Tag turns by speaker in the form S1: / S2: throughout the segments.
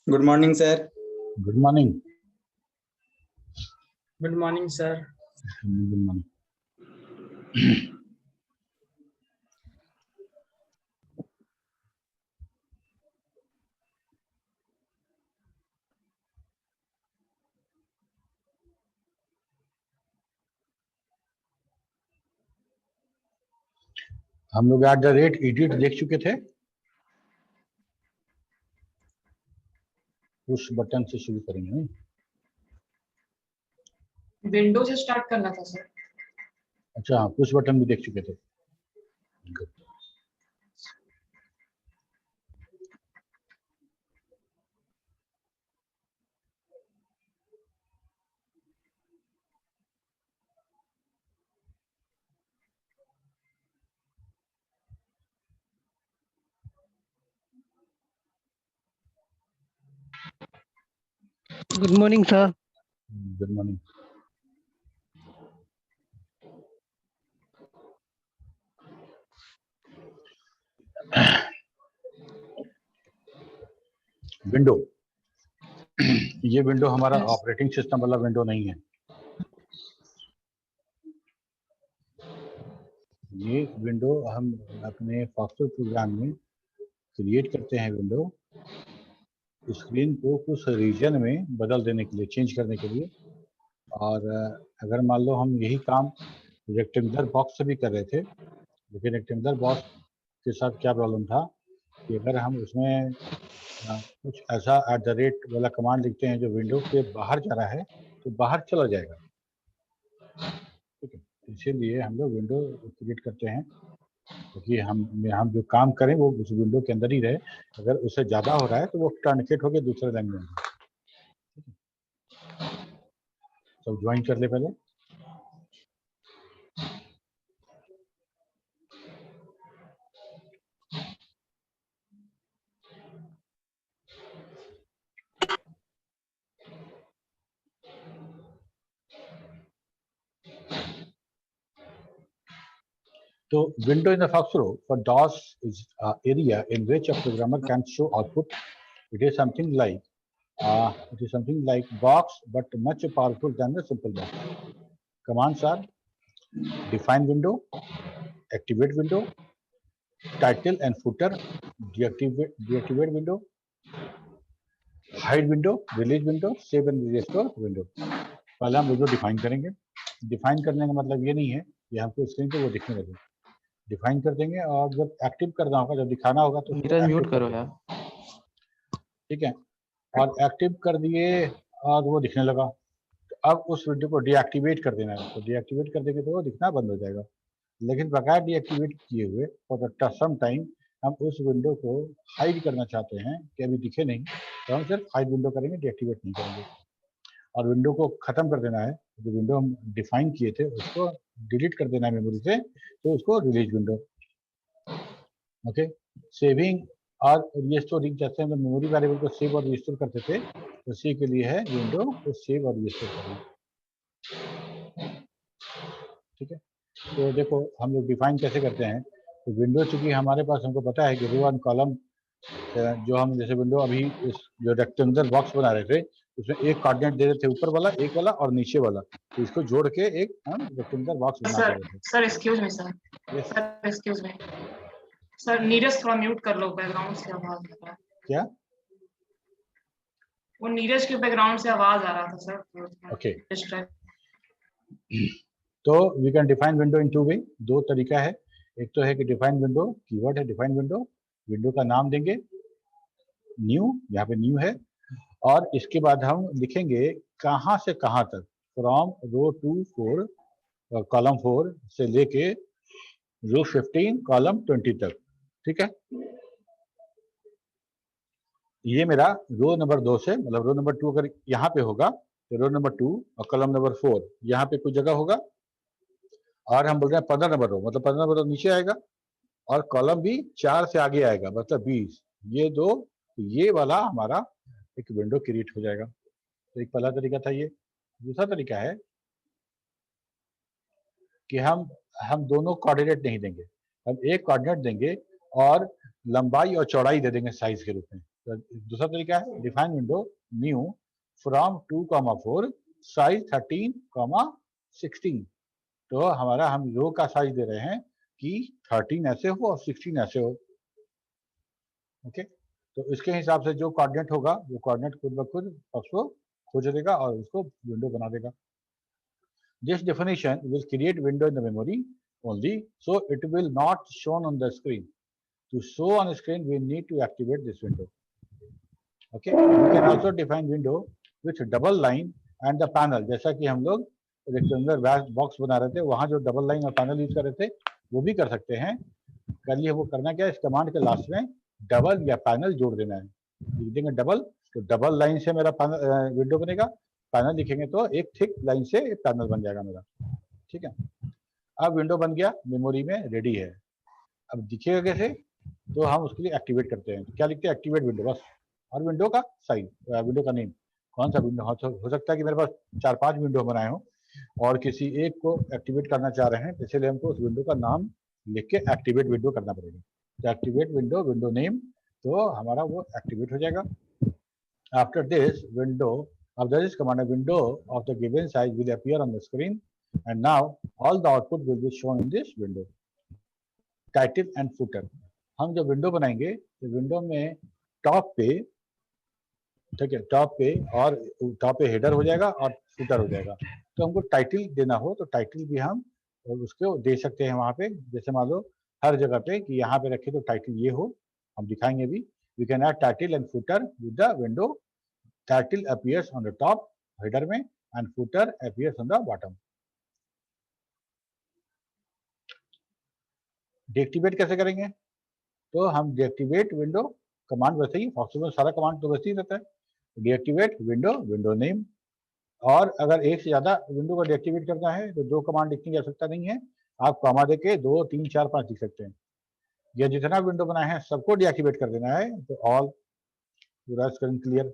S1: Good morning sir.
S2: Good morning.
S3: Good morning sir.
S2: Good morning. हम लोग eight the rate edit देख चुके थे। उस बटन से शुरू करेंगे नहीं?
S3: विंडो से स्टार्ट करना था सर।
S2: अच्छा हाँ, पुश बटन भी देख चुके थे।
S4: Good morning sir.
S2: Good morning. Window, ये विंडो हमारा ऑपरेटिंग सिस्टम वाला विंडो नहीं है। ये विंडो हम अपने फॉक्सटेल प्रोग्राम में क्रिएट करते हैं। विंडो स्क्रीन को कुछ रीजन में बदल देने के लिए, चेंज करने के लिए। और अगर मान लो हम यही काम रेक्टेंगुलर बॉक्स से भी कर रहे थे, लेकिन रेक्टेंगुलर बॉक्स के साथ क्या प्रॉब्लम था कि अगर हम उसमें कुछ ऐसा @ वाला कमांड लिखते हैं जो विंडो के बाहर जा रहा है तो बाहर चला जाएगा। ठीक है, इसीलिए हम लोग विंडो क्रिएट करते हैं क्योंकि हम जो काम करें वो उस विंडो के अंदर ही रहे। अगर उससे ज़्यादा हो रहा है तो वो ट्रांसलेट होकर दूसरे लैंग्वेज में। सब ज्वाइन कर ले पहले। So window in the Foxrow for DOS is area in which a programmer can show output. It is something like box, but much powerful than the simple box. Commands are define window, activate window, title and footer, deactivate window, hide window, release window, save and restore window. पहले हम window define करेंगे। Define करने का मतलब ये नहीं है कि हमको स्क्रीन पे वो दिखने लगे। डिफाइन कर देंगे और जब एक्टिव करना होगा, जब दिखाना होगा तो
S4: म्यूट करो यार।
S2: ठीक है, और एक्टिव कर दिए और वो दिखने लगा तो अब उस विंडो को डीएक्टिवेट कर देना है। तो डीएक्टिवेट कर देंगे तो वो दिखना बंद हो जाएगा। लेकिन बगैर डीएक्टिवेट किए हुए फॉर द सम टाइम हम उस विंडो को हाइड करना चाहते हैं कि अभी दिखे नहीं, तो हम सिर्फ हाइड विंडो करेंगे, डीएक्टिवेट नहीं करेंगे। और विंडो को खत्म कर देना है, जो विंडो हम डिफाइन किए थे उसको डिलीट कर देना है मेमोरी से, तो उसको रिलीज विंडो। ओके, सेविंग और रिस्टोर, जैसे हम मेमोरी वेरिएबल को सेव और रिस्टोर करते थे, उसी के लिए है विंडो को सेव और रिस्टोर करना। ठीक है, तो देखो हम लोग डिफाइन कैसे करते हैं। तो विंडो चूंकि हमारे पास, हमको पता है कि रो एंड कॉलम, जो हम जैसे विंडो अभी इस जो रेक्टेंगुलर बॉक्स बना रहे थे उसमें एक कोऑर्डिनेट दे रहे थे, ऊपर वाला, एक वाला और नीचे वाला, तो इसको जोड़ के एक हम रेक्टेंगुलर बॉक्स बना रहे थे।
S3: Sir excuse me sir. Sir excuse me sir, Neeraj थोड़ा म्यूट कर लो, बैकग्राउंड से आवाज आ रहा है।
S2: क्या?
S3: वो नीरज के बैकग्राउंड से आवाज आ रहा था सर।
S2: Okay,
S3: distract.
S2: तो we can define window in 2 way. दो तरीका है। एक तो है कि डिफाइन विंडो, कीवर्ड है डिफाइन विंडो, विंडो का नाम देंगे न्यू, यहाँ पे न्यू है, और इसके बाद हम लिखेंगे कहाँ से कहाँ तक, फ्रॉम रो 2 4 कॉलम 4 से लेके रो 15 कॉलम 20 तक। ठीक है, ये मेरा रो नंबर 2 से, मतलब रो नंबर 2 अगर यहाँ पे होगा तो रो नंबर 2 और कॉलम नंबर 4 यहाँ पे कुछ जगह होगा, और हम बोल रहे हैं 15 नंबर रो, मतलब 15 नंबर रो नीचे आएगा, और कॉलम भी 4 से आगे आएगा, मतलब 20। ये दो, ये वाला हमारा एक विंडो क्रिएट हो जाएगा। तो एक पहला तरीका था ये। दूसरा तरीका है कि हम दोनों कोऑर्डिनेट नहीं देंगे, हम एक कोऑर्डिनेट देंगे और लंबाई और चौड़ाई दे देंगे साइज के रूप में। तो दूसरा तरीका है define window new from 2,4 size 13,16। तो हमारा हम रो का साइज दे रहे हैं कि 13 ऐसे हो और 16 ऐसे हो। ओके, तो इसके हिसाब से जो कोऑर्डिनेट होगा वो कोऑर्डिनेट खुद ब खुद उसको खोज देगा और उसको विंडो बना देगा। This definition will create window in the memory only, so it will not shown on the screen. To show on screen, we need to activate this window. Okay, you can also define window with double line and the panel. जैसा कि हम लोग rectangular box बना रहे थे, वहां जो double line और पैनल यूज कर रहे थे वो भी कर सकते हैं। कर लिए वो करना क्या है, इस कमांड के लास्ट में डबल या पैनल जोड़ देना है। लिख देंगे डबल, तो डबल लाइन से मेरा विंडो बनेगा, पैनल लिखेंगे तो एक थिक लाइन से एक पैनल बन जाएगा मेरा। ठीक है, अब विंडो बन गया, मेमोरी में रेडी है। अब दिखेगा कैसे, तो हम उसके लिए एक्टिवेट करते हैं। क्या लिखते हैं, एक्टिवेट विंडो बस, और विंडो का साइज, विंडो का नेम, कौन सा विंडो। हो सकता है कि मेरे पास 4-5 विंडो बनाए हो और किसी एक को एक्टिवेट करना चाह रहे हैं, तो इसलिए हमको उस विंडो का नाम लिख के एक्टिवेट विंडो करना पड़ेगा। तो एक्टिवेट विंडो, विंडो नेम, तो हमारा वो एक्टिवेट हो जाएगा। After this window after this command, a window of the given size will appear on the screen, and now all the output will be shown in this window. Title and footer. हम जब window बनाएंगे तो window में top पे, ठीक है, top पे और टॉप पे हेडर हो जाएगा और फुटर हो जाएगा। तो हमको टाइटल देना हो तो टाइटल भी हम उसको दे सकते हैं वहां पे। जैसे मान लो हर जगह पे कि यहाँ पे रखे तो टाइटल ये हो, हम दिखाएंगे भी। We can add title and footer with the window. Title appears on the top header में and footer appears on the bottom. Deactivate कैसे करेंगे, तो हम deactivate विंडो कमांड वैसे ही फॉक्स सारा कमांड तो वैसे ही रहता है। Deactivate विंडो, विंडो नेम, और अगर एक से ज्यादा विंडो को deactivate करना है तो 2 कमांड लिखने की आवश्यकता नहीं है, आप कॉमा देके 2, 3, 4, 5 लिख सकते हैं। या जितना विंडो बनाए हैं सबको deactivate कर देना है तो ऑल, पूरा स्क्रीन क्लियर।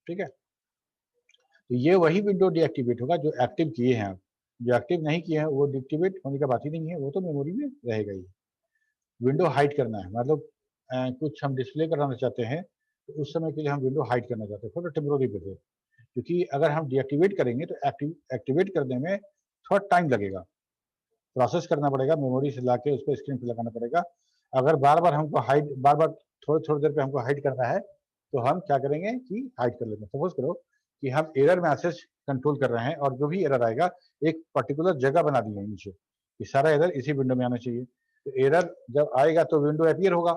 S2: ठीक है, तो ये वही विंडो डीएक्टिवेट होगा जो एक्टिव किए हैं आप। जो एक्टिव नहीं किए हैं वो डीएक्टिवेट होने का बात ही नहीं है, वो तो मेमोरी में रहेगा ही। विंडो हाइड करना है, मतलब कुछ हम डिस्प्ले कराना चाहते हैं तो उस समय के लिए हम विंडो हाइड करना चाहते हैं थोड़ा टेम्पोररी बेसिस, क्योंकि अगर हम डीएक्टिवेट करेंगे तो एक्टिवेट करने में थोड़ा टाइम लगेगा, प्रोसेस करना पड़ेगा, मेमोरी से लाके उसको स्क्रीन पे लगाना पड़ेगा। अगर बार बार हमको हाइड, बार बार थोड़ी देर पे हमको हाइड करना है तो हम क्या करेंगे कि हाइड कर लेंगे। सपोज करो कि हम एरर मैसेज कंट्रोल कर रहे हैं और जो भी एरर आएगा एक पर्टिकुलर जगह बना दी है नीचे कि सारा एरर इसी विंडो में आना चाहिए। तो एरर जब आएगा तो विंडो अपीयर होगा,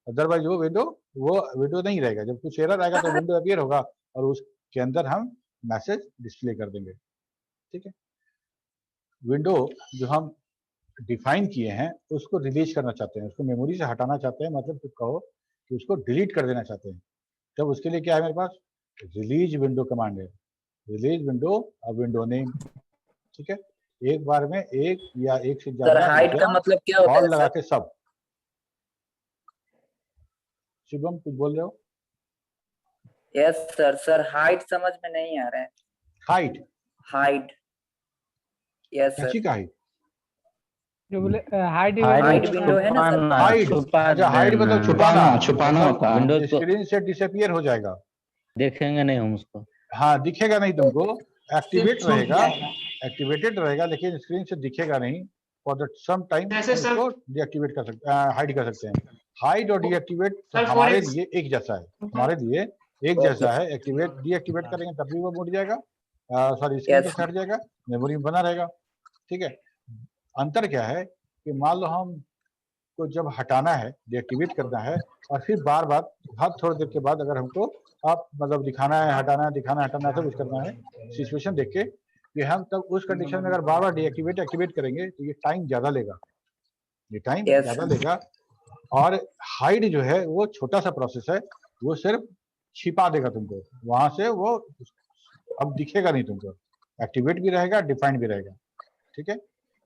S2: अदरवाइज वो विंडो नहीं रहेगा। जब कुछ एरर आएगा तो विंडो अपीयर होगा और उसके अंदर हम मैसेज डिस्प्ले कर देंगे। ठीक है, विंडो जो हम डिफाइन किए हैं उसको रिलीज करना चाहते हैं, उसको मेमोरी से हटाना चाहते हैं, मतलब कहो कि उसको डिलीट कर देना चाहते हैं। तब उसके लिए क्या है मेरे पास, रिलीज विंडो कमांड है। रिलीज विंडो और विंडो नेम, ठीक है, एक बार में एक या एक से ज्यादा
S1: हाइड का मतलब क्या होता है
S2: लगा के सब। शुभम कुछ बोल रहे हो?
S1: यस सर हाइड समझ में नहीं आ रहा है।
S2: Hide,
S1: hide, yes sir.
S2: का हाइड
S4: जो बोले हाइड
S1: विंडो है ना सर,
S2: हाइड, अच्छा हाइड मतलब छुपाना,
S5: छुपाना होता है।
S2: विंडोज स्क्रीन से डिसअपीयर हो जाएगा,
S5: देखेंगे नहीं हम उसको।
S2: हाँ दिखेगा नहीं तुमको, एक्टिवेट रहेगा, एक्टिवेटेड रहेगा लेकिन स्क्रीन से दिखेगा नहीं फॉर द सम टाइम। उसको डीएक्टिवेट कर सकते हैं, हाइड कर सकते हैं। हाइड और डीएक्टिवेट हमारे लिए एक जैसा है, हमारे लिए एक जैसा है। एक्टिवेट डीएक्टिवेट करेंगे तब भी वो मुड़ जाएगा, सॉरी स्क्रीन से हट जाएगा, मेमोरी में बना रहेगा। ठीक है, अंतर क्या है कि मान लो हम को जब हटाना है, डीएक्टिवेट करना है और फिर बार बार हर थोड़ी देर के बाद अगर हमको आप मतलब दिखाना है, हटाना है, दिखाना हटाना है, सब कुछ करना है सिचुएशन देख के कि हम तब उस कंडीशन में अगर बार बार डीएक्टिवेट एक्टिवेट करेंगे तो ये टाइम ज्यादा लेगा, ये टाइम ज्यादा लेगा। और हाइड जो है वो छोटा सा प्रोसेस है, वो सिर्फ छिपा देगा तुमको वहां से, वो अब दिखेगा नहीं तुमको, एक्टिवेट भी रहेगा, डिफाइंड भी रहेगा। ठीक है,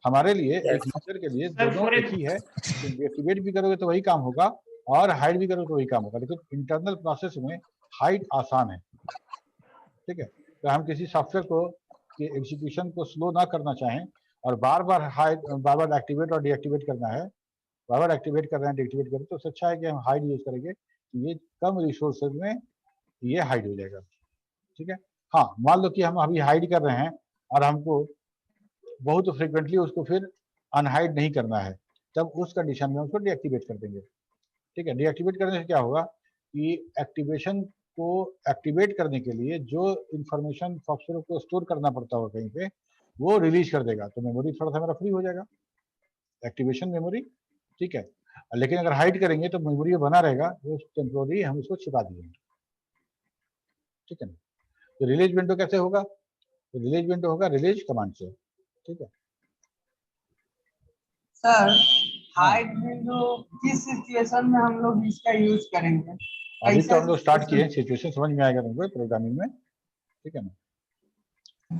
S2: हमारे लिए एक यूजर के लिए दोनों एक ही है, डीएक्टिवेट भी करोगे तो वही काम होगा और हाइड भी करोगे तो वही काम होगा, लेकिन इंटरनल प्रोसेस में हाइड आसान है। ठीक है, तो हम किसी सॉफ्टवेयर को कि एग्जीक्यूशन को स्लो ना करना चाहें और बार बार हाइड, बार बार एक्टिवेट और डीएक्टिवेट करना है, बार बार एक्टिवेट कर रहे हैं डीएक्टिवेट कर रहे हैं, तो उससे अच्छा है कि हम हाइड यूज करेंगे ये कम रिसोर्सेज में ये हाइड हो जाएगा। ठीक है। हाँ, मान लो कि हम अभी हाइड कर रहे हैं और हमको बहुत फ्रिक्वेंटली उसको फिर अनहाइड नहीं करना है, तब उस कंडीशन में उसको डीएक्टिवेट कर देंगे। ठीक है। डीएक्टिवेट करने से क्या होगा कि एक्टिवेशन को एक्टिवेट करने के लिए जो इंफॉर्मेशन सॉफ्टवेयर को स्टोर करना पड़ता होगा कहीं पे, वो रिलीज कर देगा, तो मेमोरी थोड़ा सा मेरा फ्री हो जाएगा, एक्टिवेशन मेमोरी। ठीक है। लेकिन अगर हाइड करेंगे तो मेमोरी बना रहेगा, वो टेम्पोररी हम उसको छिपा देंगे। ठीक है ना। तो रिलीज विंडो कैसे होगा? तो रिलीज विंडो होगा रिलीज कमांड से। ठीक है।
S6: सर
S2: हाँ,
S6: हाइड विंडो किस सिचुएशन में हम लोग इसका यूज करेंगे?
S2: अभी तो
S6: कैसा
S2: हम लोग स्टार्ट किए हैं,
S6: situation?
S2: सिचुएशन समझ में आएगा तुमको प्रोग्रामिंग में। ठीक है ना।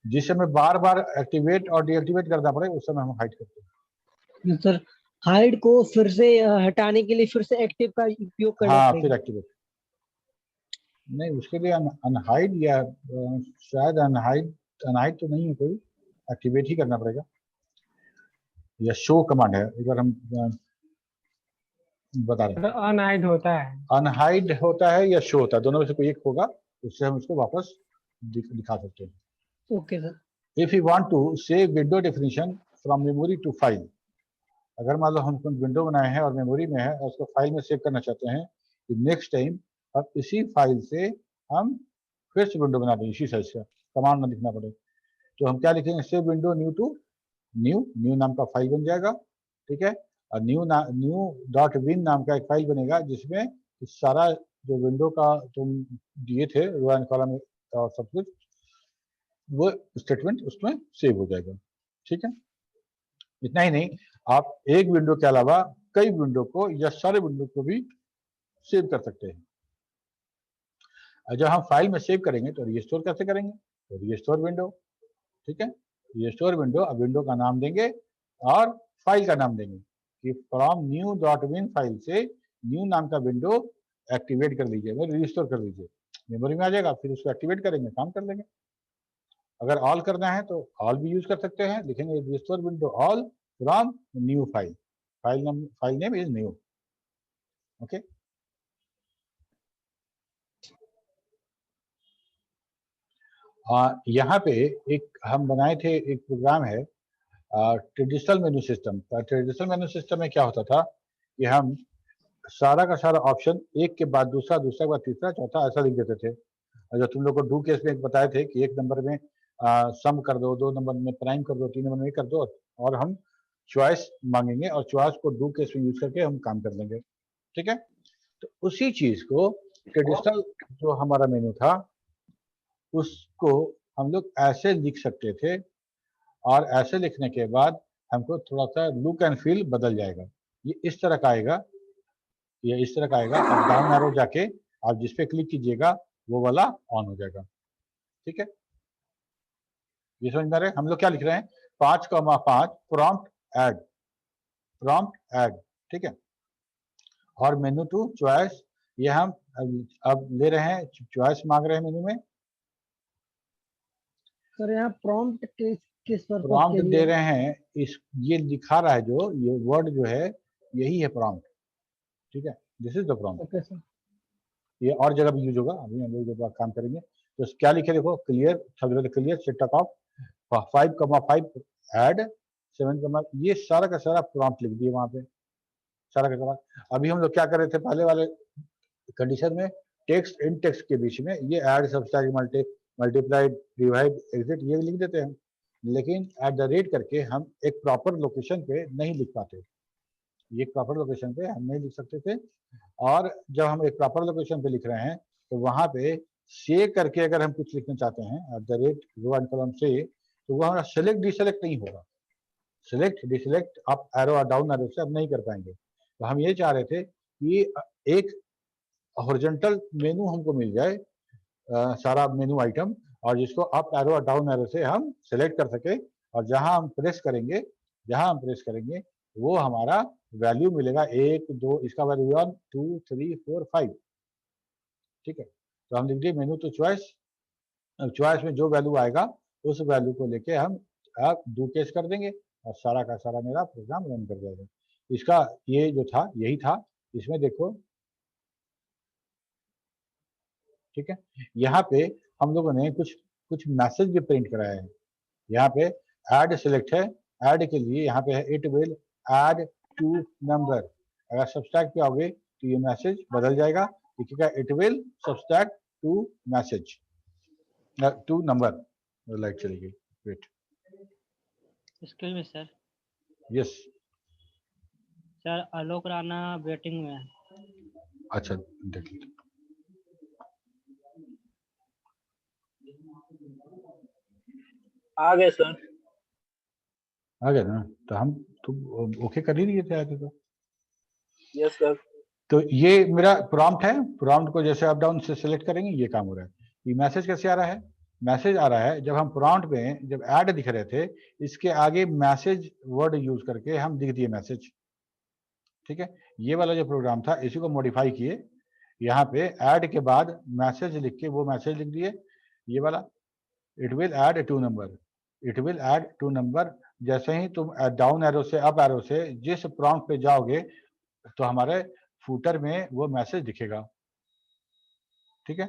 S2: जिस समय बार बार एक्टिवेट और डीएक्टिवेट करना पड़े उस समय हम हाइड करते हैं।
S7: सर हाइड को फिर से हटाने के लिए फिर से एक्टिव का उपयोग करना
S2: हाँ,
S7: पड़ेगा।
S2: फिर एक्टिवेट नहीं, उसके लिए अनहाइड या शायद अनहाइड अनहाइड तो नहीं है कोई, एक्टिवेट ही करना पड़ेगा। या शो कमांड है, एक बार हम बता रहे हैं।
S4: अनहाइड होता है।
S2: अनहाइड होता है या शो होता है, दोनों में से कोई एक होगा, उससे हम उसको वापस दिखा सकते हैं।
S7: Okay sir.
S2: If you want to save window definition from memory to file, अगर मान लो हम विंडो बनाए हैं और मेमोरी में है और उसको फाइल में सेव करना चाहते हैं, तो नेक्स्ट टाइम अब इसी फाइल से हम फिर से विंडो बना दें, इसी साइज का, कमांड ना लिखना पड़े। तो हम क्या लिखेंगे? Save window new to new नाम का फाइल बन जाएगा। ठीक है। और न्यू डॉट विन नाम का एक फाइल बनेगा जिसमें सारा जो विंडो का तुम दिए थे रो एंड कॉलम और सब कुछ, वो स्टेटमेंट उसमें सेव हो जाएगा। ठीक है। इतना ही नहीं, आप एक विंडो के अलावा कई विंडो को या सारे विंडो को भी सेव कर सकते हैं। जब हम फाइल में सेव करेंगे तो रिस्टोर कैसे करेंगे? तो रिस्टोर विंडो। ठीक है। रिस्टोर विंडो, अब विंडो का नाम देंगे और फाइल का नाम देंगे कि from new dot win file से न्यू नाम का विंडो एक्टिवेट कर लीजिए, रिस्टोर कर लीजिए, मेमोरी में आ जाएगा, फिर उसको एक्टिवेट करेंगे, काम कर लेंगे। अगर ऑल करना है तो ऑल भी यूज कर सकते हैं, लिखेंगे restore window all from new file, file name is new. Okay. यहाँ पे एक हम बनाए थे, एक प्रोग्राम है ट्रेडिशनल मेनू सिस्टम। ट्रेडिशनल मेनू सिस्टम में क्या होता था कि हम सारा का सारा ऑप्शन एक के बाद दूसरा, दूसरा के बाद तीसरा, चौथा ऐसा लिख देते थे। जो तुम लोग को डू केस में एक बताए थे कि एक नंबर में सम कर दो, 2 नंबर में प्राइम कर दो, 3 नंबर में कर दो, और हम चॉइस मांगेंगे और चॉइस को डू केस में यूज करके हम काम कर लेंगे। ठीक है। तो उसी चीज को ट्रेडिशनल जो हमारा मेनू था उसको हम लोग ऐसे लिख सकते थे, और ऐसे लिखने के बाद हमको थोड़ा सा लुक एंड फील बदल जाएगा। ये इस तरह का आएगा, ये इस तरह का आएगा। अब डाउन एरो जाके आप जिस पे क्लिक कीजिएगा वो वाला ऑन हो जाएगा। ठीक है। ये समझ में आ रहा है? हम लोग क्या लिख रहे हैं? 5,5 प्रॉम्प्ट ऐड, प्रॉम्प्ट ऐड। ठीक है। और मेनू टू चॉइस, ये हम अब ले रहे हैं, चॉइस मांग रहे हैं मेनू में।
S7: सर यहाँ प्रॉम्प्ट किस पर्पस
S2: प्रॉम्प्ट
S7: के
S2: दे
S7: लिए?
S2: रहे हैं, इस ये दिखा रहा है जो ये वर्ड जो है यही है प्रॉम्प्ट। ठीक है। This is the prompt.
S7: Okay sir.
S2: ये और जगह भी यूज होगा, अभी हम लोग जब काम करेंगे तो क्या लिखे देखो, clear, clear setup of 5,5 add 7, ये सारा का सारा प्रॉम्प्ट लिख दिए वहां पे, सारा का सारा। अभी हम लोग क्या कर रहे थे पहले वाले कंडीशन में, टेक्स्ट इन टेक्स्ट के बीच में ये add subtract multiplied divide exit ये लिख देते हैं, लेकिन एट द रेट करके हम एक प्रॉपर लोकेशन पे नहीं लिख पाते। ये प्रॉपर लोकेशन पे हम नहीं लिख सकते थे, और जब हम एक प्रॉपर लोकेशन पे लिख रहे हैं तो वहां पे से करके अगर हम कुछ लिखना चाहते हैं at the rate row and column से, तो वो हमारा सेलेक्ट डिसेलेक्ट नहीं होगा। सेलेक्ट डिसेलेक्ट अप एरो और डाउन एरो से हम नहीं कर पाएंगे। तो हम ये चाह रहे थे कि एक हॉरिजॉन्टल मेनू हमको मिल जाए, सारा मेनू आइटम, और जिसको अप एरो और डाउन एरो से हम सेलेक्ट कर सके, और जहां हम प्रेस करेंगे वो हमारा वैल्यू मिलेगा 1 2, इसका वैल्यू 1 2 3 4 5। ठीक है। तो हम लिख दिए मेनू टू चॉइस, चॉइस में जो वैल्यू आएगा उस वैल्यू को लेके हम डू केस कर देंगे और सारा का सारा मेरा प्रोग्राम रन कर जाएगा। इसका ये जो था यही था। इसमें देखो ठीक है। यहाँ पे हम लोगों ने कुछ कुछ मैसेज भी प्रिंट कराया है। यहाँ पे ऐड सिलेक्ट है, ऐड के लिए यहाँ पे है it will add to number. अगर सब्सट्रैक्ट पे आओगे तो ये मैसेज बदल जाएगा, लिखिएगा it will subtract to message to number. Light चली गई, wait.
S8: Excuse me sir.
S2: Yes
S8: sir Alok Rana waiting में है।
S2: अच्छा देख लीजिए।
S6: आ गए सर।
S2: आ गया ना, तो हम तो ओके कर ही लिए थे आगे तो।
S6: Yes sir.
S2: तो ये मेरा प्रॉम्प्ट है, प्रॉम्प्ट को जैसे अप डाउन से सिलेक्ट करेंगे ये काम हो रहा है। ये मैसेज कैसे आ रहा है? मैसेज आ रहा है जब हम प्रॉम्प्ट में जब ऐड दिख रहे थे इसके आगे मैसेज वर्ड यूज करके हम लिख दिए मैसेज, ठीक है। ये वाला जो प्रोग्राम था इसी को मॉडिफाई किए, यहाँ पे ऐड के बाद मैसेज लिख के वो मैसेज लिख दिए, ये वाला it will add to number, it will add to number. जैसे ही तुम डाउन एरो से अप एरो से जिस प्रॉम्प्ट पे जाओगे तो हमारे फूटर में वो मैसेज दिखेगा, ठीक है।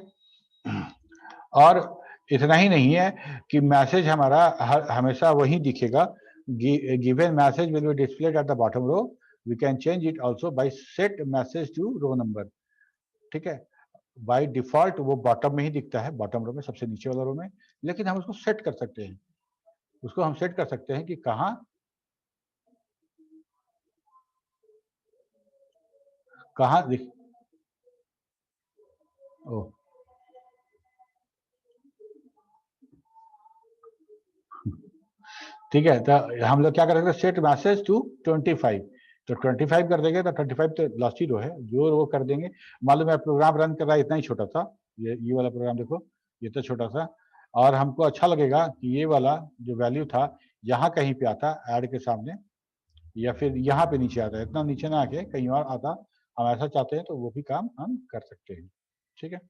S2: और इतना ही नहीं है कि मैसेज हमारा हमेशा वही दिखेगा, given message will be displayed at the bottom row, we can change it also by set message to row number, ठीक है। बाय डिफॉल्ट वो बॉटम में ही दिखता है, बॉटम रो में, सबसे नीचे वाला रो में, लेकिन हम उसको सेट कर सकते हैं, उसको हम सेट कर सकते हैं कि कहाँ दिख। ओ ठीक है, तो हम लोग क्या करेंगे, सेट मैसेज टू 25, तो 25 कर देंगे, तो 25 तो लास्ट ही रो है, जो वो कर देंगे। मालूम है प्रोग्राम रन कर रहा है, इतना ही छोटा था, ये वाला प्रोग्राम देखो, ये तो छोटा सा, और हमको अच्छा लगेगा कि ये वाला जो वैल्यू था यहाँ कहीं पे आता ऐड के सामने, या फिर यहाँ पे नीचे आता है, इतना नीचे ना आके कहीं और आता, हम ऐसा चाहते हैं तो वो भी काम हम कर सकते हैं, ठीक है।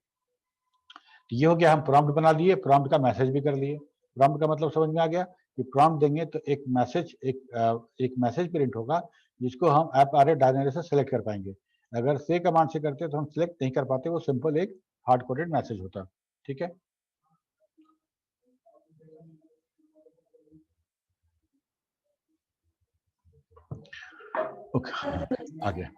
S2: ये हो गया, हम प्रॉम्प्ट बना लिए, प्रॉम्प्ट का मैसेज भी कर लिए। प्रॉम्प्ट का मतलब समझ में आ गया कि प्रॉम्प्ट देंगे तो एक मैसेज प्रिंट होगा जिसको हम ऐप आर डायनेरी से सेलेक्ट कर पाएंगे। अगर से कमांड से करते तो हम सेलेक्ट नहीं कर पाते, वो सिंपल एक हार्ड कोडेड मैसेज होता, ठीक है। ओके, आ गया।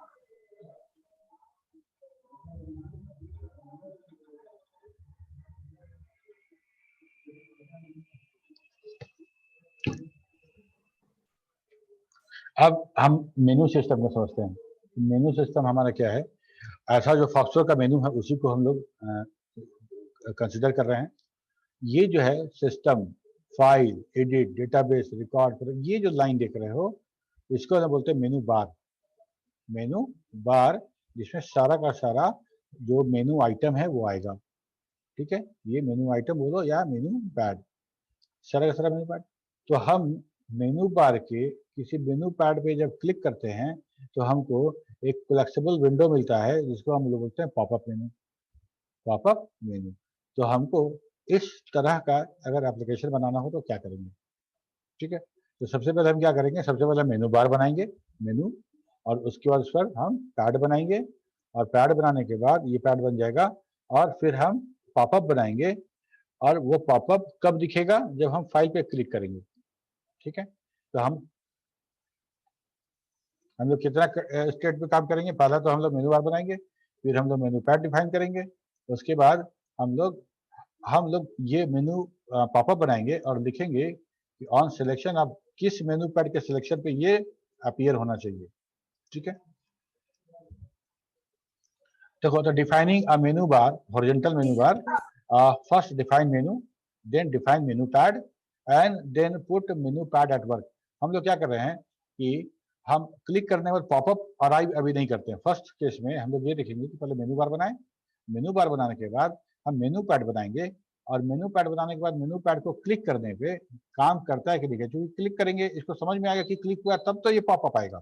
S2: अब हम मेनू सिस्टम को समझते हैं। मेनू सिस्टम हमारा क्या है? ऐसा जो फॉक्सट्रॉट का मेनू है उसी को हम लोग कंसिडर कर रहे हैं। ये जो है system, file, edit, database, record, ये जो लाइन देख रहे हो इसको हम बोलते हैं मेनू बार। मेनू बार जिसमें सारा का सारा जो मेनू आइटम है वो आएगा, ठीक है। ये मेनू आइटम बोलो या मेनू पैड, सारा का सारा मेनू पैड। तो हम मेनू बार के किसी मेनू पैड पे जब क्लिक करते हैं तो हमको एक फ्लेक्सिबल विंडो मिलता है जिसको हम लोग बोलते हैं पॉपअप मेनू, पॉपअप मेनू। तो हमको इस तरह का अगर एप्लीकेशन बनाना हो तो क्या करेंगे, ठीक है। तो सबसे पहले हम क्या करेंगे, सबसे पहले मेनू बार बनाएंगे, मेनू, और उसके बाद उस पर हम पैड बनाएंगे, और पैड बनाने के बाद ये पैड बन जाएगा, और फिर हम पॉपअप बनाएंगे, और वो पॉपअप कब दिखेगा, जब हम फाइल पे क्लिक करेंगे, ठीक है। तो हम लोग कितना स्टेट पे काम करेंगे, पहला तो हम लोग मेनू बार बनाएंगे, फिर हम लोग मेनू पैड डिफाइन करेंगे, उसके बाद हम लोग ये मेनू पॉपअप बनाएंगे और लिखेंगे कि ऑन सिलेक्शन आप किस मेनू पैड के सिलेक्शन पे ये अपीयर होना चाहिए, ठीक है। देखो, तो defining a menu bar, horizontal menu bar, first define menu, then define menu pad, and then put menu pad at work. हम लोग क्या कर रहे हैं कि हम क्लिक करने पर पॉपअप अराइव अभी नहीं करते हैं। फर्स्ट केस में हम लोग ये देखेंगे कि पहले मेनू बार बनाएं, मेनू बार बनाने के बाद हम मेनू पैड बनाएंगे, और मेनू पैड बनाने के बाद मेनू पैड को क्लिक करने पे काम करता है कि नहीं, क्योंकि क्लिक करेंगे इसको समझ में आएगा कि क्लिक हुआ तब तो ये पॉपअप आएगा।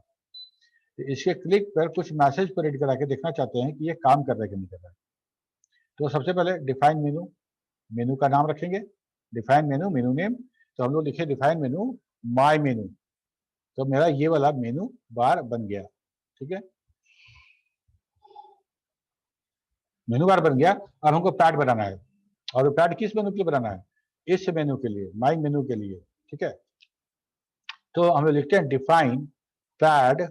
S2: तो इसके क्लिक पर कुछ मैसेज प्रिंट करा के देखना चाहते हैं कि ये काम कर रहा है कि नहीं कर रहा है। तो सबसे पहले डिफाइन मेनू, मेनू का नाम रखेंगे, डिफाइन मेनू, मेनू नेम। तो हम लोग लिखे डिफाइन मेनू माय मेनू, तो मेरा ये वाला मेनू बार बन गया, ठीक है। मेनू बार बन गया। अब हमको पैड बनाना है, और पैड किस मेनू के लिए बनाना है? इस मेनू के लिए, माई मेनू के लिए। ठीक है, तो हम लिखते हैं डिफाइन पैड,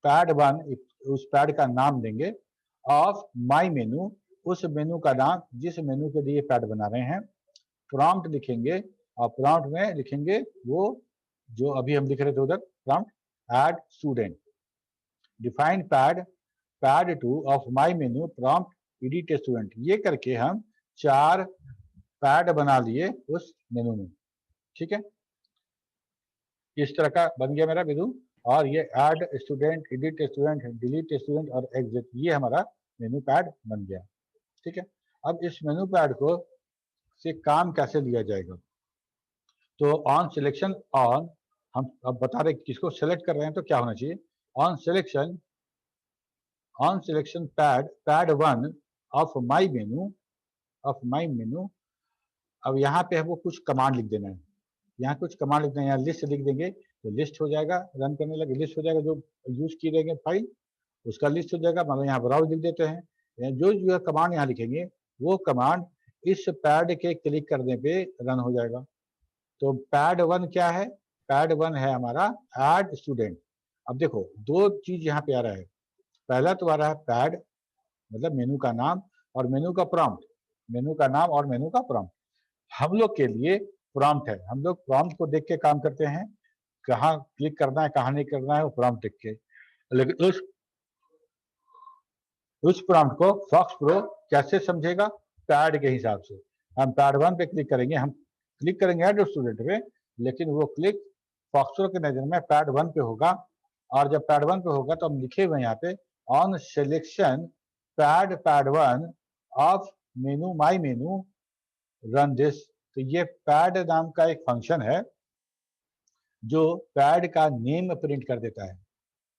S2: पैड 1, उस पैड का नाम देंगे, ऑफ माई मेनू, उस मेनू का नाम जिस मेनू के लिए पैड बना रहे हैं। प्रॉम्प्ट लिखेंगे, और प्रॉम्प्ट में लिखेंगे वो जो अभी हम लिख रहे थे उधर, prompt add student, define pad, pad 2 of my menu, prompt edit student. ये करके हम 4 पैड बना लिए उस मेनू में। ठीक है, इस तरह का बन गया मेरा मेनू। और ये add student, edit student, delete student और एग्जिट, ये हमारा मेनू पैड बन गया। ठीक है, अब इस मेनू पैड को से काम कैसे लिया जाएगा? तो ऑन सिलेक्शन ऑन, हम अब बता रहे किसको सेलेक्ट कर रहे हैं तो क्या होना चाहिए। On selection pad 1 of my मेनू, अब यहाँ पे हमको कुछ कमांड लिख देना है। यहाँ कुछ कमांड लिखना है, यहाँ लिस्ट लिख देंगे तो लिस्ट हो जाएगा, रन करने लगे लिस्ट हो जाएगा, जो यूज की रहेंगे फाइल उसका लिस्ट हो जाएगा। मतलब यहाँ ब्राउज लिख देते हैं, जो कमांड यहाँ लिखेंगे वो कमांड इस पैड के क्लिक करने पे रन हो जाएगा। तो पैड 1 क्या है? पैड 1 है हमारा ऐड स्टूडेंट। अब देखो दो चीज यहाँ पे आ रहा है, पहला तो आ रहा है पैड मतलब मेनू का नाम, और मेनू का प्रॉम्प्ट, मेनू का नाम और मेनू का प्रॉम्प्ट। हम लोग के लिए प्रॉम्प्ट है, हम लोग प्रॉम्प्ट को देख के काम करते हैं, कहाँ क्लिक करना है कहाँ नहीं करना है वो प्रॉम्प्ट देख के। लेकिन उस प्रॉम्प्ट को फॉक्स प्रो कैसे समझेगा? पैड के हिसाब से। हम पैड 1 पे क्लिक करेंगे, हम क्लिक करेंगे ऐड स्टूडेंट पे, लेकिन वो क्लिक फॉक्स प्रो के नजर में पैड 1 पे होगा। और जब पैड 1 पे होगा तो हम लिखे हुए यहाँ पे on selection pad 1 of menu my menu run this. तो ये पैड नाम का एक फंक्शन है जो पैड का नेम प्रिंट कर देता है,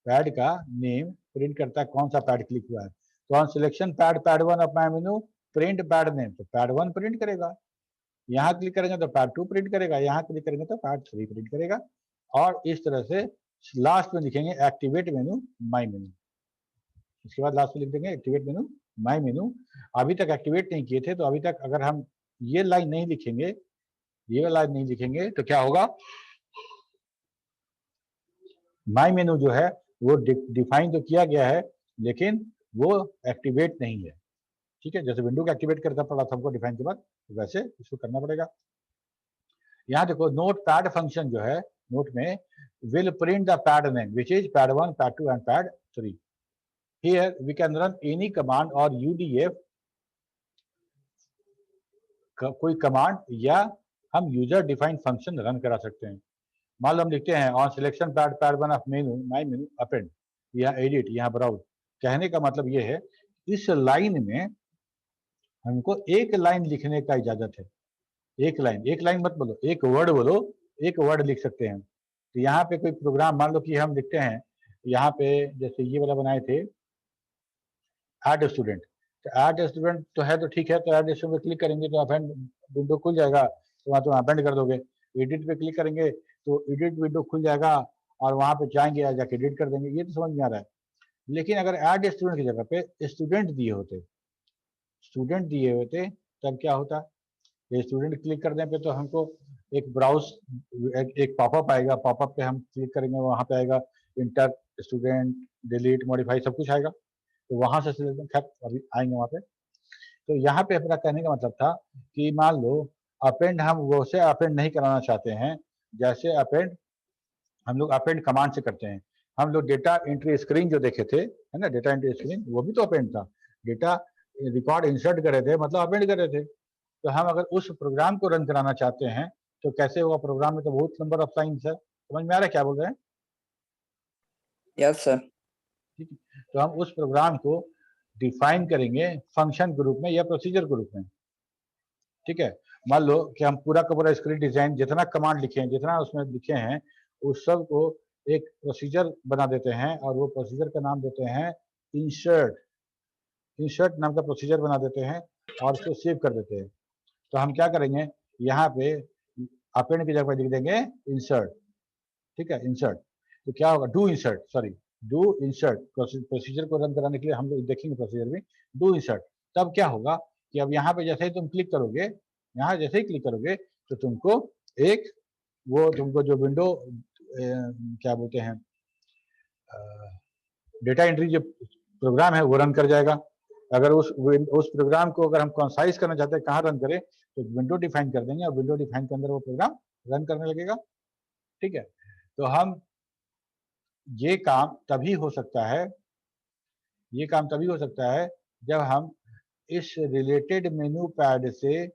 S2: पैड का नेम प्रिंट करता है कौन सा पैड क्लिक हुआ है। तो on selection pad 1 of my menu print pad name, तो पैड 1 प्रिंट करेगा। यहाँ क्लिक करेंगे तो पैड 2 प्रिंट करेगा, यहाँ क्लिक करेंगे तो पैड 3 प्रिंट करेगा। और इस तरह से लास्ट में लिखेंगे एक्टिवेट मेनू माई मेनू, इसके बाद लास्ट में लिख देंगे एक्टिवेट मेनू माई मेनू। अभी तक एक्टिवेट नहीं किए थे तो अभी तक अगर हम ये लाइन नहीं लिखेंगे, ये लाइन नहीं लिखेंगे तो क्या होगा, माई मेनू जो है वो डिफाइन तो किया गया है लेकिन वो एक्टिवेट नहीं है। ठीक है, जैसे विंडो को एक्टिवेट करता पड़ा था हमको डिफाइन के बाद, वैसे इसको करना पड़ेगा। यहाँ देखो नोट पैड फंक्शन जो है, नोट में will print the pad name which is pad 1, pad 2 and pad 3। Here we can run any command और यूडीएफ कोई कमांड, या हम यूजर डिफाइंड फंक्शन रन करा सकते हैं। मान लो हम लिखते हैं on selection pad 1 of menu my menu append, या एडिट, यहाँ ब्राउज। कहने का मतलब ये है इस लाइन में हमको एक लाइन लिखने का इजाजत है। एक लाइन मत बोलो, एक वर्ड बोलो, एक वर्ड लिख सकते हैं। तो यहाँ पे कोई प्रोग्राम मान लो कि हम लिखते हैं, यहाँ पे जैसे ये वाला बनाए थे ऐड स्टूडेंट, तो ऐड स्टूडेंट तो है तो ठीक है, तो ऐड स्टूडेंट पे क्लिक करेंगे तो अपेंड विंडो खुल जाएगा, तो वहाँ तो अपेंड कर दोगे। एडिट पे क्लिक करेंगे तो एडिट विंडो खुल जाएगा और वहाँ पे जाएंगे या जाके एडिट कर देंगे, ये तो समझ में आ रहा है। लेकिन अगर ऐड स्टूडेंट की जगह पे स्टूडेंट दिए होते तब क्या होता? ये स्टूडेंट क्लिक करने पे तो हमको एक ब्राउज, एक पॉपअप आएगा, पॉपअप पे हम क्लिक करेंगे वहाँ पे आएगा इंटर स्टूडेंट, डिलीट, मॉडिफाई सब कुछ आएगा, तो वहाँ से खैर अभी आएंगे वहाँ पे। तो यहाँ पे अपना कहने का मतलब था कि मान लो अपेंड हम वैसे अपेंड नहीं कराना चाहते हैं जैसे अपेंड हम लोग अपेंड कमांड से करते हैं। हम लोग डेटा एंट्री स्क्रीन जो देखे थे, है ना, डेटा एंट्री स्क्रीन, वो भी तो अपेंड था, डेटा रिकॉर्ड इंसर्ट कर रहे थे मतलब अपेंड कर रहे थे। तो हम अगर उस प्रोग्राम को रन कराना चाहते हैं तो कैसे होगा? प्रोग्राम में तो बहुत नंबर ऑफ लाइन्स है, समझ में आ रहा है क्या बोल रहे हैं?
S1: Yes sir.
S2: ठीक है, तो हम उस प्रोग्राम को डिफाइन करेंगे फंक्शन के रूप में या प्रोसीजर के रूप में। ठीक है, मान लो कि हम पूरा का पूरा स्क्रीन डिजाइन जितना कमांड लिखे हैं, जितना उसमें लिखे हैं, उस सब को एक प्रोसीजर बना देते हैं और वो प्रोसीजर का नाम देते हैं इंसर्ट नाम का प्रोसीजर बना देते हैं और उसको सेव कर देते हैं। तो हम क्या करेंगे, यहाँ पे अपेंड की जगह पर लिख देंगे इंसर्ट। ठीक है, इंसर्ट, तो क्या होगा, डू इंसर्ट प्रोसीजर को रन कराने के लिए हम लोग देखेंगे प्रोसीजर में डू इंसर्ट। तब क्या होगा कि अब यहाँ पे जैसे ही तुम क्लिक करोगे, यहाँ जैसे ही क्लिक करोगे तो तुमको एक वो तुमको जो विंडो क्या बोलते हैं डेटा एंट्री जो प्रोग्राम है वो रन कर जाएगा। अगर उस प्रोग्राम को अगर हम कंसाइज करना चाहते हैं कहाँ रन करें तो विंडो डिफाइन कर देंगे और विंडो डिफाइन के अंदर वो प्रोग्राम रन करने लगेगा। ठीक है, तो हम ये काम तभी हो सकता है, ये काम तभी हो सकता है जब हम इस रिलेटेड मेनू पैड से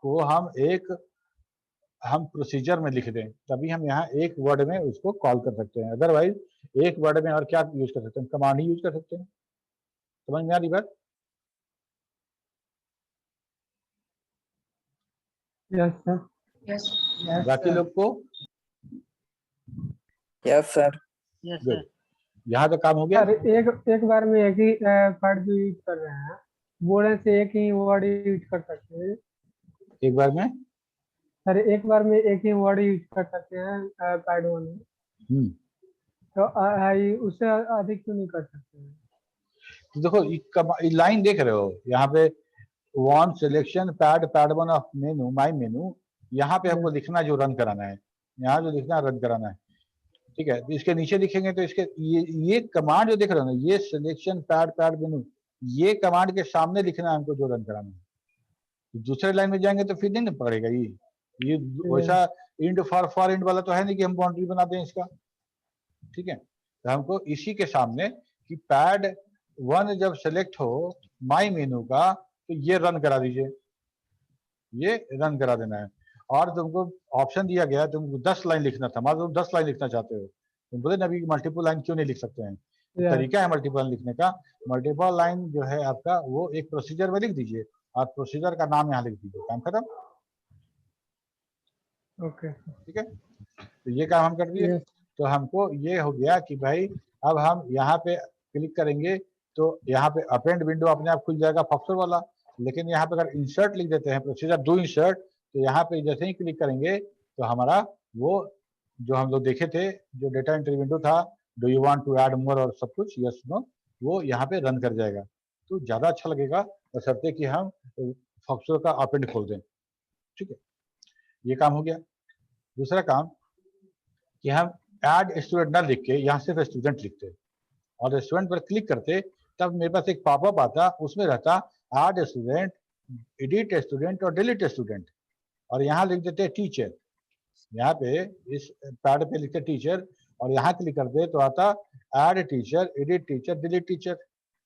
S2: को हम प्रोसीजर में लिख दें, तभी हम यहाँ एक वर्ड में उसको कॉल कर सकते हैं। अदरवाइज एक वर्ड में और क्या यूज कर सकते हैं, कमांड ही यूज कर सकते हैं। समझ में आ रही बात?
S4: Yes sir.
S3: यस
S2: बाकी लोग को
S1: yes sir.
S8: Yes
S2: Good.
S8: Sir.
S2: यहाँ तो काम हो गया।
S4: सर एक बार में एक ही वर्ड जो यूज कर रहे हैं, बोलने से एक ही वर्ड यूज कर सकते हैं।
S2: एक बार में
S4: सर एक बार में एक ही वर्ड यूज कर सकते हैं पैड 1 में, तो उससे अधिक क्यों नहीं कर सकते हैं?
S2: तो देखो लाइन देख रहे हो यहाँ पे one selection pad 1 of menu my मेनू, यहाँ पे हमको लिखना जो रन कराना है, यहाँ जो लिखना रन कराना है। ठीक है, तो इसके नीचे लिखेंगे तो इसके ये कमांड जो देख रहे हो ना, ये सिलेक्शन पैड मेनू, ये कमांड के सामने लिखना है हमको जो रन कराना है। तो दूसरे लाइन में जाएंगे तो फिर नहीं पड़ेगा ये वैसा इंड फॉर इंड वाला तो है नहीं कि हम बाउंड्री बना दें इसका। ठीक है, तो हमको इसी के सामने कि पैड 1 जब सेलेक्ट हो माई मेनू का तो ये रन करा दीजिए, ये रन करा देना है। और तुमको ऑप्शन दिया गया, तुमको 10 लाइन लिखना था, मान लो तुम 10 लाइन लिखना चाहते हो, तुम बोले ना अभी मल्टीपल लाइन क्यों नहीं लिख सकते हैं, तो तरीका है मल्टीपल लाइन लिखने का। मल्टीपल लाइन जो है आपका वो एक प्रोसीजर में लिख दीजिए और प्रोसीजर का नाम यहाँ लिख दीजिए, काम खत्म।
S4: ओके।
S2: ठीक है, तो ये काम हम कर दिए। तो हमको ये हो गया कि भाई अब हम यहाँ पे क्लिक करेंगे तो यहाँ पे अपेंड विंडो अपने आप खुल जाएगा फॉक्सर वाला। लेकिन यहाँ पे अगर इंसर्ट लिख देते हैं प्रोसीजर डू इंसर्ट, तो यहाँ पे जैसे ही क्लिक करेंगे तो हमारा वो जो हम लोग देखे थे जो डेटा एंट्री विंडो था, do you want to add more और सब कुछ यस नो, वो यहाँ पे रन कर जाएगा। तो ज्यादा अच्छा लगेगा बशर्ते कि हम फॉक्सर का अपेंड खोल दें। ठीक है, ये काम हो गया। दूसरा काम कि हम ऐड स्टूडेंट ना लिख के यहाँ सिर्फ स्टूडेंट लिखते और स्टूडेंट पर क्लिक करते, तब मेरे पास एक पॉपअप आता, उसमें रहता ऐड स्टूडेंट, एडिट स्टूडेंट और डिलीट स्टूडेंट, और यहाँ लिख देते टीचर। यहाँ पे इस पैड पे लिखते टीचर और यहाँ क्लिक करते तो आता add teacher, edit teacher, delete teacher,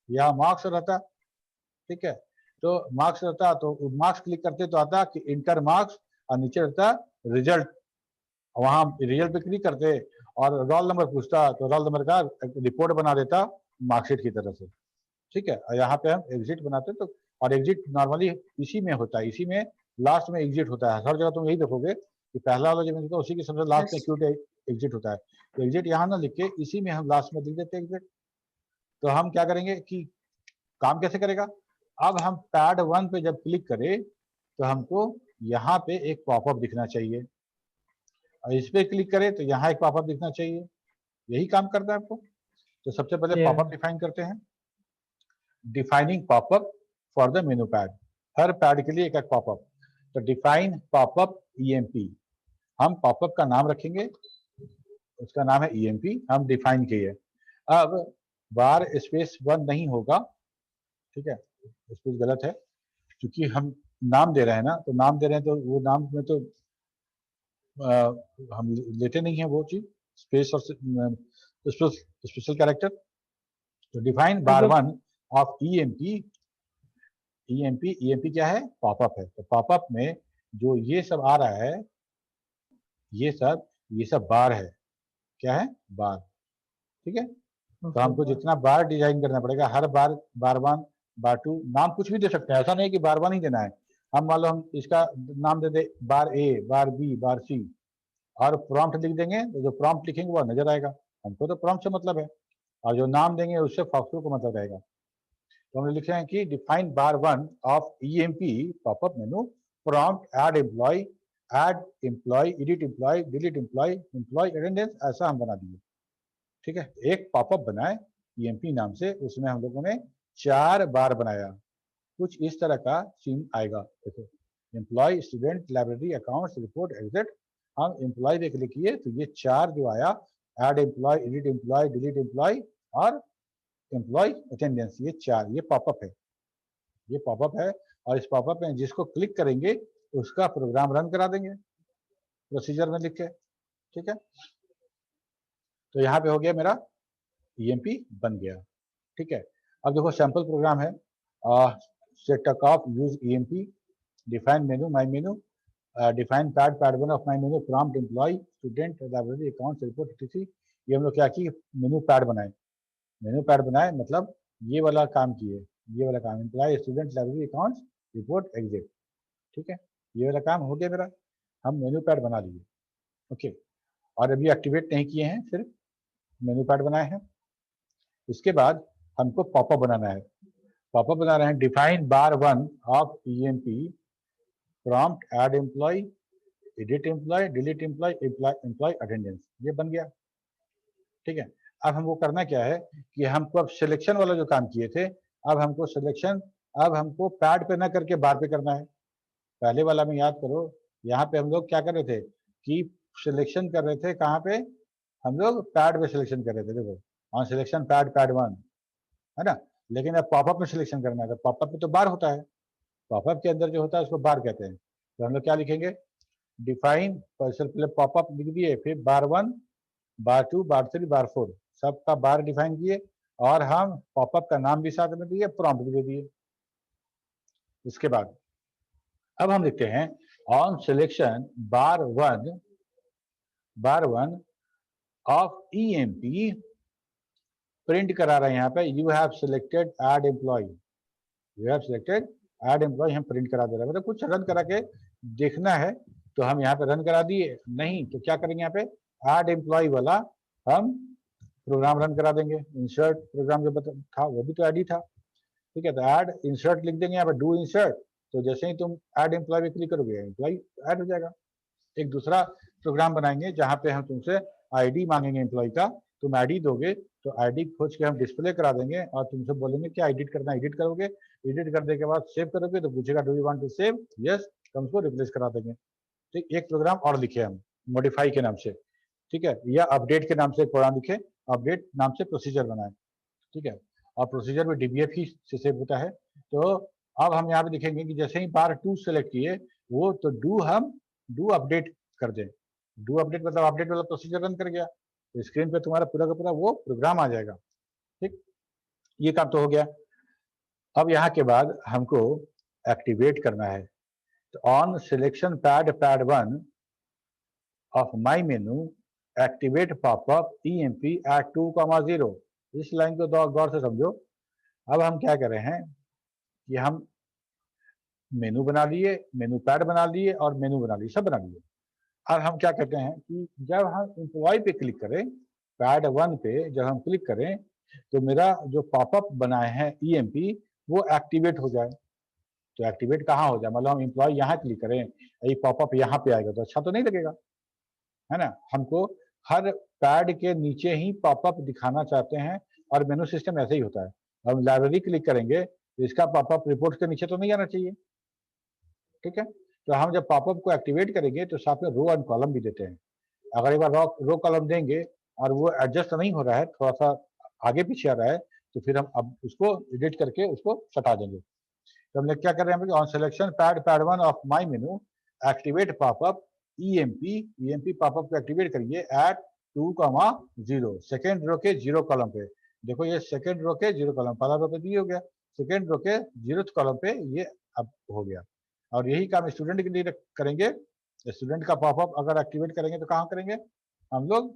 S2: यहाँ मार्क्स रहता। ठीक है, तो मार्क्स रहता तो मार्क्स क्लिक करते तो आता कि इंटर मार्क्स और नीचे रहता रिजल्ट, वहां रिजल्ट पे क्लिक करते और रोल नंबर पूछता तो रोल नंबर का रिपोर्ट बना देता मार्कशीट की तरह से। ठीक है, और यहाँ पे हम एग्जिट बनाते तो, और एग्जिट नॉर्मली इसी में होता है, इसी में लास्ट में एग्जिट होता है। हर जगह तुम यही देखोगे कि पहला वाला जो उसी के सबसे लास्ट में क्यूट एग्जिट होता है। तो एग्जिट यहाँ ना लिख के इसी में हम लास्ट में लिख देते एग्जिट। तो हम क्या करेंगे कि काम कैसे करेगा, अब हम पैड 1 पे जब क्लिक करें तो हमको यहाँ पे एक पॉपअप दिखना चाहिए और इस पे क्लिक करें तो यहाँ एक पॉपअप दिखना चाहिए। यही काम करता है आपको। तो सबसे पहले पॉपअप डिफाइन करते हैं, defining popup for the menu pad. Her pad के लिए एक पॉपअप, तो डिफाइन पॉपअप ईएमपी। हम पॉपअप का नाम रखेंगे, उसका नाम है ईएमपी, हम डिफाइन किए। अब बार स्पेस 1 नहीं होगा, ठीक है, स्पेस गलत है क्योंकि हम नाम दे रहे हैं ना, तो नाम दे रहे हैं तो वो नाम में तो हम लेते नहीं है वो चीज स्पेस और स्पेशल कैरेक्टर। तो define bar 1 of EMP. EMP क्या है, पॉपअप है। तो पॉपअप में जो ये सब आ रहा है, ये सब बार है। क्या है, बार। ठीक है, तो हमको जितना बार डिजाइन करना पड़ेगा, हर बार बार 1 बार 2, नाम कुछ भी दे सकते हैं, ऐसा नहीं कि बार 1 ही देना है। हम मान लो हम इसका नाम दे दे बार ए, बार बी, बार सी, और प्रॉम्प्ट लिख देंगे तो जो प्रॉम्प्ट लिखेंगे वो नजर आएगा। हमको तो प्रॉम्प्ट से मतलब है, और जो नाम देंगे उससे फॉक्सर को मतलब रहेगा। तो हमने लिखे हैं कि define bar 1 of EMP popup menu prompt add employee, edit employee, delete employee, employee attendance, ऐसा हम बना दिए। ठीक है, एक पॉपअप बनाए ईएमपी नाम से, उसमें हम लोगों ने 4 बार बनाया। कुछ इस तरह का सीन आएगा। देखो employee, student, library, accounts, report, exit. हम एम्प्लॉय पे क्लिक किए तो ये 4 जो आया, add employee, edit employee, delete employee और एम्प्लॉय अटेंडेंस, ये 4 ये पॉपअप है, ये पॉपअप है। और इस पॉपअप में जिसको क्लिक करेंगे उसका प्रोग्राम रन करा देंगे प्रोसीजर में लिख के। ठीक है, तो यहाँ पे हो गया मेरा ईएमपी बन गया। ठीक है, अब देखो सैंपल प्रोग्राम है, setup of use EMP, define menu, my menu, define pad 1 of my menu, prompt, employee, student, library, accounts, report, etc। ये हम लोग क्या किए, मेनू पैड बनाए। मेनू पैड बनाए मतलब ये वाला काम किए, ये वाला काम, employee, student, library, accounts, report, exit. ठीक है, ये वाला काम हो गया मेरा, हम मेनू पैड बना लिए। ओके, और अभी एक्टिवेट नहीं किए हैं, सिर्फ मेनू पैड बनाए हैं। इसके बाद हमको पॉपअप बनाना है। पॉपअप बना रहे हैं, define bar 1 of EMP, prompt, add employee, edit employee, delete employee, employee attendance, ये बन गया। ठीक है, अब हमको करना क्या है कि हमको अब सिलेक्शन वाला जो काम किए थे, अब हमको सिलेक्शन, अब हमको पैड पे ना करके बार पे करना है। पहले वाला में याद करो, यहाँ पे हम लोग क्या कर रहे थे कि सिलेक्शन कर रहे थे, कहाँ पे, हम लोग पैड पे सिलेक्शन कर रहे थे। देखो ऑन सिलेक्शन पैड 1 है ना, लेकिन अब पॉपअप में सिलेक्शन करना है, तो पॉपअप में तो बार होता है, पॉपअप के अंदर जो होता है उसको बार कहते हैं। तो हम लोग क्या लिखेंगे, डिफाइन, पहले पॉपअप लिख दिए, फिर बार 1, बार 2, बार 3, बार 4, सबका बार डिफाइन किए, और हम पॉपअप का नाम भी साथ में दिए, प्रॉम्प्ट भी दे दिए। इसके बाद अब हम लिखते हैं on selection bar 1 of EMP, print करा रहे हैं यहाँ पे, you have selected add employee, you have selected add employee, हम प्रिंट करा दे रहे हैं। मतलब कुछ रन करा के देखना है तो हम यहाँ पे रन करा दिए, नहीं तो क्या करेंगे, यहाँ पे ऐड एम्प्लॉय वाला हम प्रोग्राम रन करा देंगे। इंसर्ट प्रोग्राम जो था वो भी तो ऐड ही था। ठीक है, तो ऐड इंसर्ट लिख देंगे यहाँ पे, डू इंसर्ट, तो जैसे ही तुम ऐड एम्प्लॉय पे क्लिक करोगे एम्प्लॉय ऐड हो जाएगा। एक दूसरा प्रोग्राम बनाएंगे जहाँ पे हम तुमसे आईडी मांगेंगे एम्प्लॉय का, तुम आईडी दोगे तो आईडी खोज के हम डिस्प्ले करा देंगे, और तुमसे बोलेंगे क्या एडिट करना, एडिट करोगे, एडिट करने के बाद सेव करोगे तो पूछेगा do you want to save, yes, तो उसको रिप्लेस करा देंगे। ठीक, एक प्रोग्राम और लिखे हम मॉडिफाई के नाम से। ठीक है, या अपडेट के नाम से एक प्रोग्राम लिखे, अपडेट नाम से प्रोसीजर बनाए। ठीक है, और प्रोसीजर में डीबीएफ ही से सेव होता है। तो अब हम यहाँ पे दिखेंगे कि जैसे ही बार 2 सेलेक्ट किए वो, तो डू अपडेट कर दें। डू अपडेट मतलब अपडेट वाला प्रोसीजर रन कर गया, तो स्क्रीन पे तुम्हारा पूरा का पूरा वो प्रोग्राम आ जाएगा। ठीक, ये काम तो हो गया। अब यहाँ के बाद हमको एक्टिवेट करना है, तो on selection pad 1 of my menu, activate popup EMP at 2,0। इस लाइन को गौर से समझो। अब हम क्या कर रहे हैं कि हम मेनू बना लिए, मेनू पैड बना लिए और मेनू बना लिए, सब बना लिए। अब हम क्या कहते हैं कि जब हम एम्प्लॉय पे क्लिक करें, पैड 1 पे जब हम क्लिक करें तो मेरा जो पॉपअप बनाए हैं ईएमपी वो एक्टिवेट हो जाए। तो एक्टिवेट कहाँ हो जाए, मतलब हम एम्प्लॉय यहाँ क्लिक करें, ये पॉपअप यहाँ पे आएगा तो अच्छा तो नहीं लगेगा, है ना। हमको हर पैड के नीचे ही पॉपअप दिखाना चाहते हैं, और मेनू सिस्टम ऐसे ही होता है। हम लाइब्रेरी क्लिक करेंगे तो इसका पॉपअप रिपोर्ट के नीचे तो नहीं आना चाहिए। ठीक है, तो हम जब पॉपअप को एक्टिवेट करेंगे तो साथ में रो एंड कॉलम भी देते हैं। अगर एक बार रो कॉलम देंगे और वो एडजस्ट नहीं हो रहा है, थोड़ा सा आगे पीछे आ रहा है, तो फिर हम अब उसको एडिट करके उसको हटा देंगे। तो हम लोग क्या कर रहे हैं, on selection pad 1 of my menu, activate popup EMP popup को एक्टिवेट करिए एट 2,0, सेकेंड रो के 0 कॉलम पे। देखो ये सेकेंड रो के 0 कॉलम, पहला रो पे भी हो गया, सेकेंड रो के 0th कॉलम पे ये अब हो गया। और यही काम स्टूडेंट के लिए करेंगे। स्टूडेंट का पॉपअप अगर एक्टिवेट करेंगे तो कहाँ करेंगे, हम लोग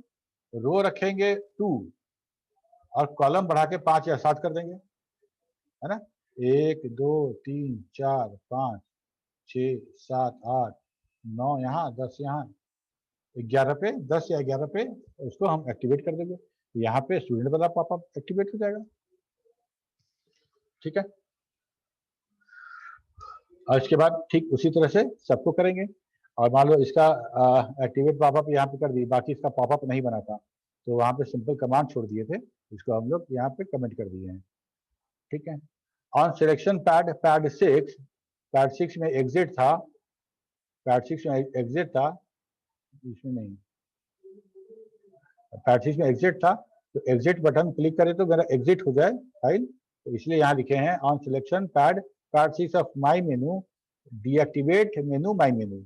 S2: रो रखेंगे 2 और कॉलम बढ़ा के 5 या 7 कर देंगे, है ना। 1 2 3 4 5 6 7 8 9 यहाँ 10 यहाँ 11 पे, 10 या 11 पे उसको हम एक्टिवेट कर देंगे। यहाँ पे स्टूडेंट वाला पॉपअप एक्टिवेट हो जाएगा। ठीक है, और इसके बाद ठीक उसी तरह से सबको करेंगे। और मान लो इसका एक्टिवेट पॉपअप यहाँ पे कर दिए, बाकी इसका पॉपअप नहीं बना था, तो वहाँ पे सिंपल कमांड छोड़ दिए थे, इसको हम लोग यहाँ पे कमेंट कर दिए हैं। ठीक है, ऑन सिलेक्शन पैड 6 में एग्जिट था, इसमें नहीं, पैड 6 में एग्जिट था, तो एग्जिट बटन क्लिक करें तो मेरा एग्जिट हो जाए फाइल, तो इसलिए यहाँ लिखे हैं on selection pad 6 of my menu deactivate menu my मेनू,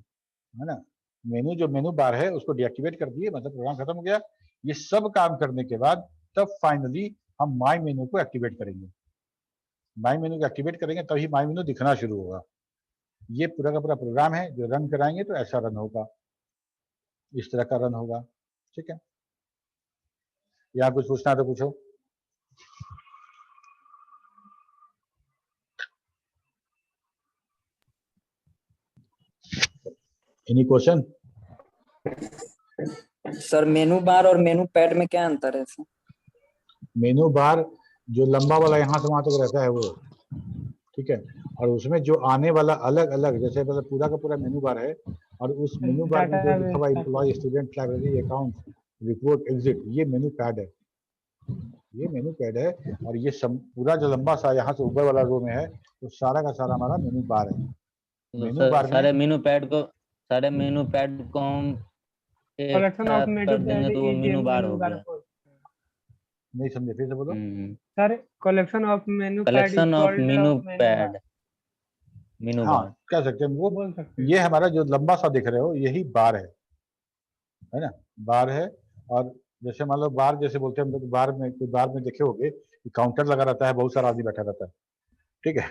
S2: है ना। मेनू जो मेनू बार है उसको डीएक्टिवेट कर दिए, मतलब प्रोग्राम खत्म हो गया। ये सब काम करने के बाद तब फाइनली हम माई मेनू को एक्टिवेट करेंगे। माई मेनू को एक्टिवेट करेंगे तभी माई मेनू दिखना शुरू होगा। ये पूरा का पूरा प्रोग्राम है, जो रन कराएंगे तो ऐसा रन होगा, इस तरह का रन होगा। ठीक है, यहाँ कुछ पूछना तो पूछो। Any question?
S1: सर मेनू बार और मेनू पैड में क्या अंतर है सर?
S2: मेनू बार जो लंबा वाला यहाँ से वहां तक रहता है वो, ठीक है, और उसमें जो आने वाला अलग अलग, जैसे मतलब पूरा का पूरा मेनू बार है, और उस मेनू बार में जो लिखा हुआ employee, student, library, account, report, exit, ये मेनू पैड है, ये मेनू पैड है। और ये पूरा जो लंबा सा यहाँ से ऊपर वाला रो में है, तो सारा का सारा हमारा मेनू बार है। मेनू बार
S5: सारे मेनू पैड को हम
S4: कलेक्शन ऑफ मेनू
S5: कर देंगे तो वो मेनू बार हो गया।
S2: नहीं समझे, फिर से बोलो।
S4: Sir collection of menu
S5: pad मेनू
S2: हाँ
S5: बार
S2: कह सकते हैं वो।
S4: बोल सकते हैं।
S2: ये हमारा जो लंबा सा दिख रहे हो यही बार है ना, बार है। और जैसे मान लो बार जैसे बोलते हैं हम लोग, बार में देखे होगे कि काउंटर लगा रहता है, बहुत सारा आदमी बैठा रहता है, ठीक है।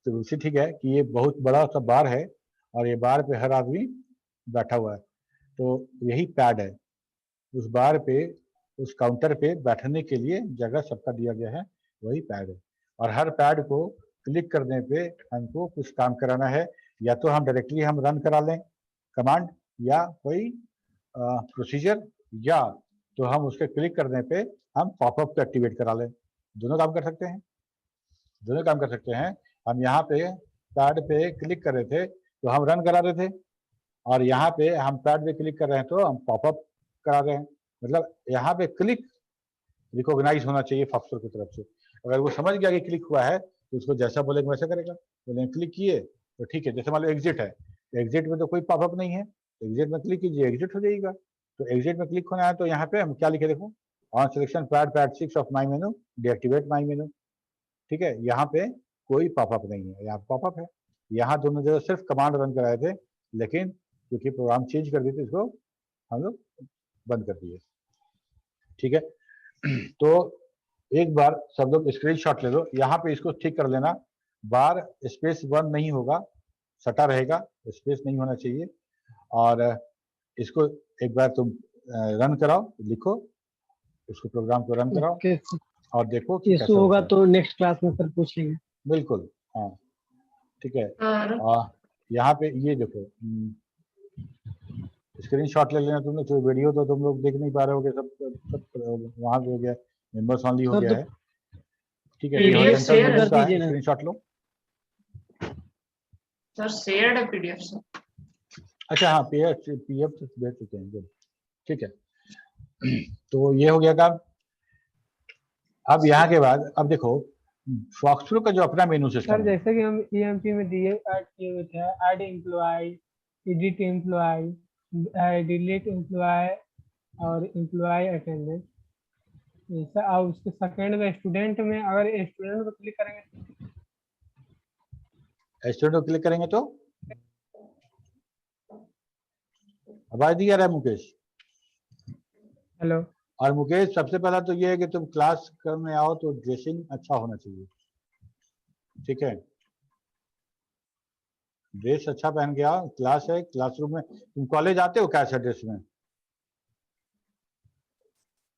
S2: तो उसी ठीक है कि ये बहुत बड़ा सा बार है और ये बार पे हर आदमी बैठा हुआ है, तो यही पैड है। उस बार पे, उस काउंटर पे बैठने के लिए जगह सबका दिया गया है, वही पैड है। और हर पैड को क्लिक करने पे हमको कुछ काम कराना है, या तो हम डायरेक्टली हम रन करा लें कमांड या कोई प्रोसीजर, या तो हम उसके क्लिक करने पे हम पॉपअप को एक्टिवेट करा लें। दोनों काम कर सकते हैं, दोनों काम कर सकते हैं। हम यहाँ पे पैड पे क्लिक कर रहे थे तो हम रन करा रहे थे, और यहाँ पे हम पैड पे क्लिक कर रहे हैं तो हम पॉपअप करा रहे हैं। मतलब यहाँ पे क्लिक रिकॉग्नाइज होना चाहिए फॉक्सट्रॉट की तरफ से। अगर वो समझ गया कि क्लिक हुआ है तो उसको जैसा बोलेंगे वैसा करेगा। बोलेंगे क्लिक किए तो ठीक है, जैसे मान लो एग्जिट है, एग्जिट में तो कोई पॉपअप नहीं है, एग्जिट में क्लिक कीजिए, एग्जिट हो जाएगा। तो एग्जिट में क्लिक होना है तो यहाँ पे हम क्या लिखे, देखो on selection pad 6 of my menu deactivate माई मेनू, ठीक है। यहाँ पे कोई पॉपअप नहीं है, यहाँ पॉपअप है। यहाँ दोनों जगह सिर्फ कमांड रन कराए थे, लेकिन क्योंकि प्रोग्राम चेंज कर दिए थे इसको हम लोग बंद कर दिए, ठीक है। तो एक बार सब लोग स्क्रीनशॉट ले लो, यहाँ पे इसको ठीक कर लेना। बार स्पेस 1 नहीं होगा, सटा रहेगा, स्पेस नहीं होना चाहिए। और इसको एक बार तुम रन कराओ, लिखो उसको, प्रोग्राम को रन कराओ और देखो कि
S7: इशू होगा तो नेक्स्ट क्लास में सर पूछ लेंगे।
S2: बिल्कुल, हाँ ठीक है। यहाँ पे ये देखो स्क्रीनशॉट ले लेना तुमने, तो वीडियो तो तुम लोग देख नहीं पा रहे होगे, सब वहाँ पे हो गया, मेंबर्स ओनली हो गया है, ठीक है। स्क्रीनशॉट लो
S3: सर, शेयर्ड है पीडीएफ से।
S2: अच्छा हाँ, पीएफ तो भेज चुके हैं, ठीक है। तो ये हो गया काम। अब यहाँ के बाद अब देखो फॉक्सट्रॉट का जो अपना मेनू सिस्टम
S4: सर, जैसे कि हम ईएमपी में दिए ऐड किए हुए थे, add employee, edit employee, delete employee और एम्प्लॉय अटेंडेंस, ऐसा। और उसके सेकंड में स्टूडेंट में अगर स्टूडेंट को क्लिक करेंगे,
S2: स्टूडेंट को क्लिक करेंगे तो आवाज नहीं आ रहा है मुकेश?
S4: हेलो।
S2: और मुकेश, सबसे पहला तो ये है कि तुम क्लास करने आओ तो ड्रेसिंग अच्छा होना चाहिए, ठीक है। ड्रेस अच्छा पहन के आओ, क्लास है, क्लासरूम में। तुम कॉलेज आते हो कैसा ड्रेस में?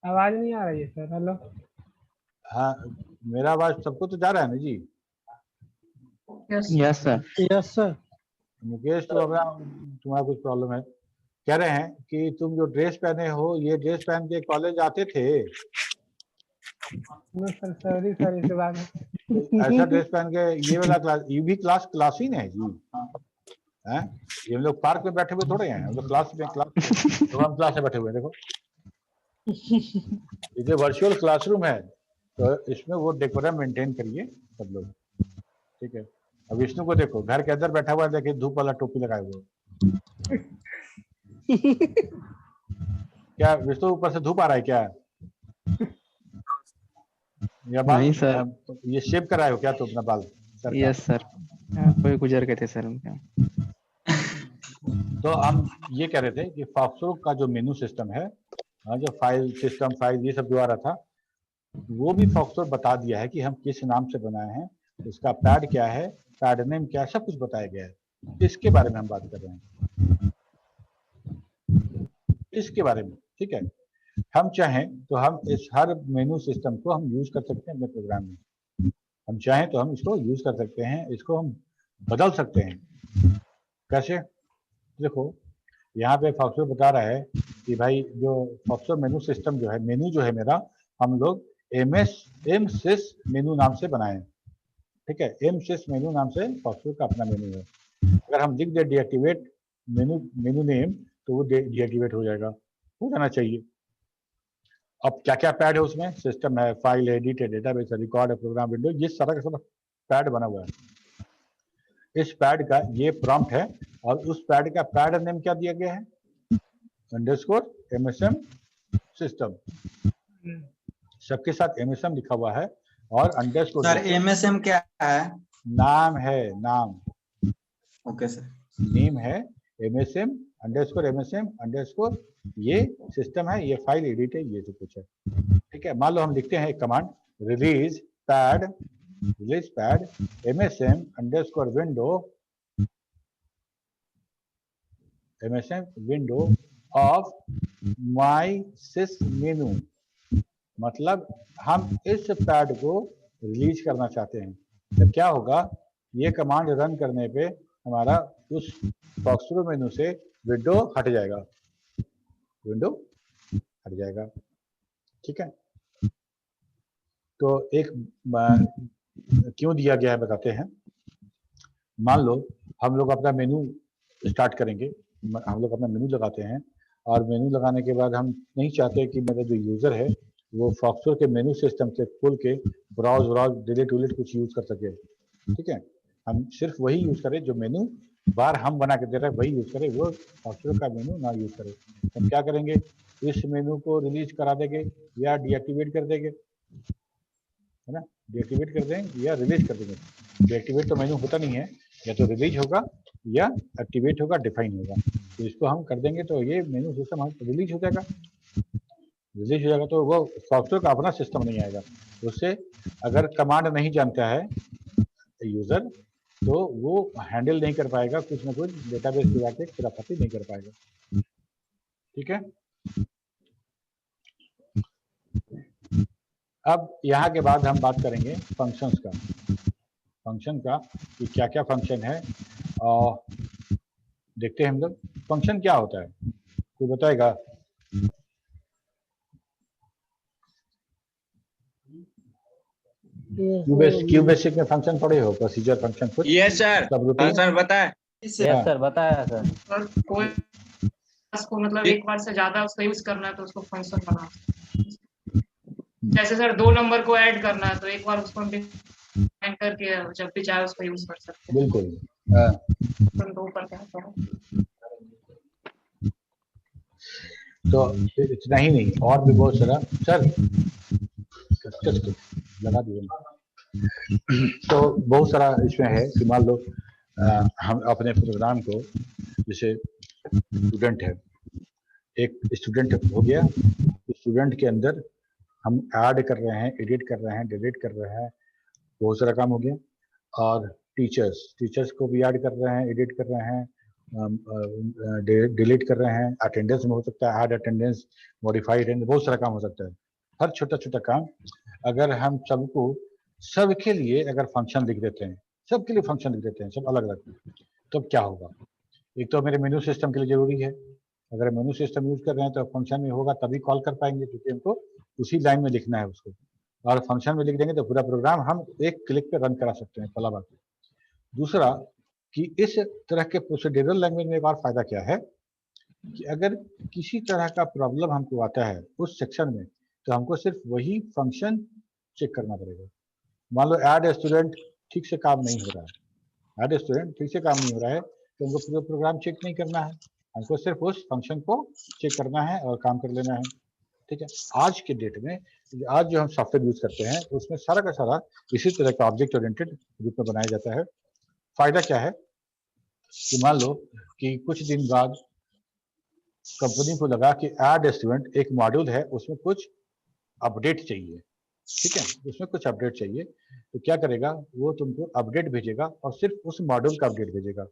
S4: आवाज नहीं आ रही है सर। हेलो।
S2: हाँ, मेरा आवाज सबको तो जा रहा है ना जी?
S8: Yes sir.
S7: Yes sir.
S2: Mukesh, तो अपना तुम्हारा कुछ प्रॉब्लम है। कह रहे हैं कि तुम जो ड्रेस पहने हो, ये ड्रेस पहन के कॉलेज आते थे?
S4: सर सॉरी सर, इस बात
S2: ऐसा ड्रेस पहन के ये वाला क्लास, ये भी क्लास ही है जी, हैं? ये हम लोग पार्क में बैठे हुए थोड़े हैं, हम लोग क्लास तो हम क्लास में बैठे हुए हैं। देखो ये वर्चुअल क्लासरूम है, तो इसमें वो डेकोरम मेंटेन करिए, सब लोग, ठीक है। अब विष्णु को देखो, घर के अंदर बैठा हुआ है, देखिए धूप वाला टोपी लगाए हुए। क्या विष्णु ऊपर से धूप आ रहा है क्या? या बाल
S9: नहीं सर।
S2: ये शेव कराए हो क्या तुम अपना बाल सर का?
S9: यस सर, कोई गुजर गए थे सर उनका।
S2: तो हम ये कह रहे थे कि फॉक्सट्रोट का जो मेनू सिस्टम है, जो फाइल सिस्टम फाइल ये सब जो आ रहा था, वो भी फॉक्सट्रोट बता दिया है कि हम किस नाम से बनाए हैं, उसका पैड क्या है, पैड नेम क्या है, सब कुछ बताया गया है। इसके बारे में हम बात कर रहे हैं, इसके बारे में, ठीक है। हम चाहें तो हम इस हर मेनू सिस्टम को हम यूज कर सकते हैं अपने प्रोग्राम में। हम चाहें तो हम इसको यूज कर सकते हैं, इसको हम बदल सकते हैं। कैसे? देखो यहाँ पे फॉक्सट्रोट बता रहा है कि भाई जो फॉक्सट्रोट मेनू सिस्टम जो है, मेनू जो है मेरा, हम लोग एमसिस मेनू नाम से बनाए हैं, ठीक है। एमसिस मेनू नाम से फॉक्सट्रोट का अपना मेनू है। अगर हम लिख दे डीएक्टिवेट मेनू नेम, तो वो डीएक्टिवेट हो जाएगा, हो जाना चाहिए। अब क्या क्या पैड है उसमें? सिस्टम है, फाइल है, एडिट है, डेटाबेस है, रिकॉर्ड है, प्रोग्राम विंडो, ये सारा का सारा पैड बना हुआ है। इस पैड का ये प्रॉम्प्ट है, और उस पैड का पैड नेम क्या दिया गया है? Underscore MSM system. सबके साथ MSM लिखा हुआ है, और अंडरस्कोर
S6: सर MSM क्या है?
S2: नाम है, नाम।
S6: Okay sir.
S2: नेम है MSM अंडरस्कोर ये सिस्टम है, ये फाइल एडिट है, ये सब कुछ है, ठीक है। मान लो हम लिखते हैं एक command, release pad MSM underscore window of my sys menu. मतलब हम इस पैड को रिलीज करना चाहते हैं, तो क्या होगा? ये कमांड रन करने पे हमारा उस फॉक्सट्रोट मेनू से विंडो हट जाएगा, विंडो हट जाएगा, ठीक है। तो एक क्यों दिया गया है बताते हैं। मान लो हम लोग अपना मेनू स्टार्ट करेंगे, हम लोग अपना मेनू लगाते हैं, और मेनू लगाने के बाद हम नहीं चाहते कि मेरा जो यूजर है वो फॉक्सट्रोट के मेनू सिस्टम से खोल के ब्राउज डिलीट कुछ यूज कर सके, ठीक है। हम सिर्फ वही यूज करें जो मेनू बार हम बना के दे रहे हैं, वही यूज करें, वो फॉक्सट्रोट का मेनू ना यूज करें। हम क्या करेंगे? इस मेनू को रिलीज करा देंगे या डीएक्टिवेट कर देंगे, है ना। डीएक्टिवेट कर देंगे या रिलीज कर देंगे। डीएक्टिवेट तो मेनू होता नहीं है, या तो रिलीज होगा या एक्टिवेट होगा, डिफाइन होगा। तो इसको हम कर देंगे तो ये मेनू सिस्टम हम रिलीज हो जाएगा। रिलीज हो जाएगा तो वो सॉफ्टवेयर का अपना सिस्टम नहीं आएगा। उससे अगर कमांड नहीं जानता है यूजर, तो वो हैंडल नहीं कर पाएगा, कुछ ना कुछ डेटाबेस की बातें खुराफाती नहीं कर पाएगा, ठीक है। अब यहाँ के बाद हम बात करेंगे फंक्शंस का, फंक्शन का कि क्या क्या फंक्शन है, और देखते हैं हम लोग फंक्शन क्या होता है, कोई बताएगा? क्यूबेसिक में फंक्शन पढ़े हो, प्रोसीजर फंक्शन कुछ?
S6: यस सर, फंक्शन बताए।
S5: यस सर, बताया सर।
S3: और कोई उसको मतलब एक बार से ज्यादा उसका यूज करना है तो उसको फंक्शन बना, जैसे सर 2 नंबर को ऐड करना है तो एक बार उसको डिफाइन करके जब भी चाहे उसको यूज कर सकते हैं।
S2: बिल्कुल।
S3: फंक्शन 2 पर क्या होता है?
S2: तो इतना ही नहीं, और भी बहुत सारा सर लगा दिए। तो बहुत सारा इसमें है कि मान लो हम अपने प्रोग्राम को, जैसे स्टूडेंट है, एक स्टूडेंट हो गया, स्टूडेंट के अंदर हम ऐड कर रहे हैं, एडिट कर रहे हैं, डिलीट कर रहे हैं, बहुत सारा काम हो गया। और टीचर्स को भी ऐड कर रहे हैं, एडिट कर रहे हैं, डिलीट कर रहे हैं, अटेंडेंस में हो सकता है, ऐड अटेंडेंस, मॉडिफाई अटेंडेंस, बहुत सारा काम हो सकता है। हर छोटा छोटा काम अगर हम सबको, सबके लिए अगर फंक्शन लिख देते हैं, सबके लिए फंक्शन लिख देते हैं, सब अलग अलग, तो क्या होगा? एक तो मेरे मेनू सिस्टम के लिए जरूरी है, अगर मेनू सिस्टम यूज कर रहे हैं तो फंक्शन में होगा तभी कॉल कर पाएंगे, क्योंकि हमको उसी लाइन में लिखना है उसको, और फंक्शन में लिख देंगे तो पूरा प्रोग्राम हम एक क्लिक पे रन करा सकते हैं, पहला बात। दूसरा कि इस तरह के प्रोसीड्यूरल लैंग्वेज में एक और फायदा क्या है कि अगर किसी तरह का प्रॉब्लम हमको आता है उस सेक्शन में, तो हमको सिर्फ वही फंक्शन चेक करना पड़ेगा, मान लो ऐड स्टूडेंट ठीक से काम नहीं हो रहा है, ऐड स्टूडेंट ठीक से काम नहीं हो रहा है, तो हमको पूरा प्रोग्राम चेक नहीं करना है, हमको सिर्फ उस फंक्शन को चेक करना है और काम कर लेना है। ठीक है, आज के डेट में आज जो हम सॉफ्टवेयर यूज करते हैं उसमें सारा का सारा इसी तरह का ऑब्जेक्ट ओरिएंटेड रूप में बनाया जाता है। फायदा क्या है कि मान लो कि कुछ दिन बाद कंपनी को लगा कि ऐड स्टूडेंट एक मॉड्यूल है, उसमें कुछ अपडेट चाहिए, ठीक है, उसमें कुछ अपडेट चाहिए, तो क्या करेगा वो तुमको अपडेट भेजेगा और सिर्फ उस मॉड्यूल का अपडेट भेजेगा,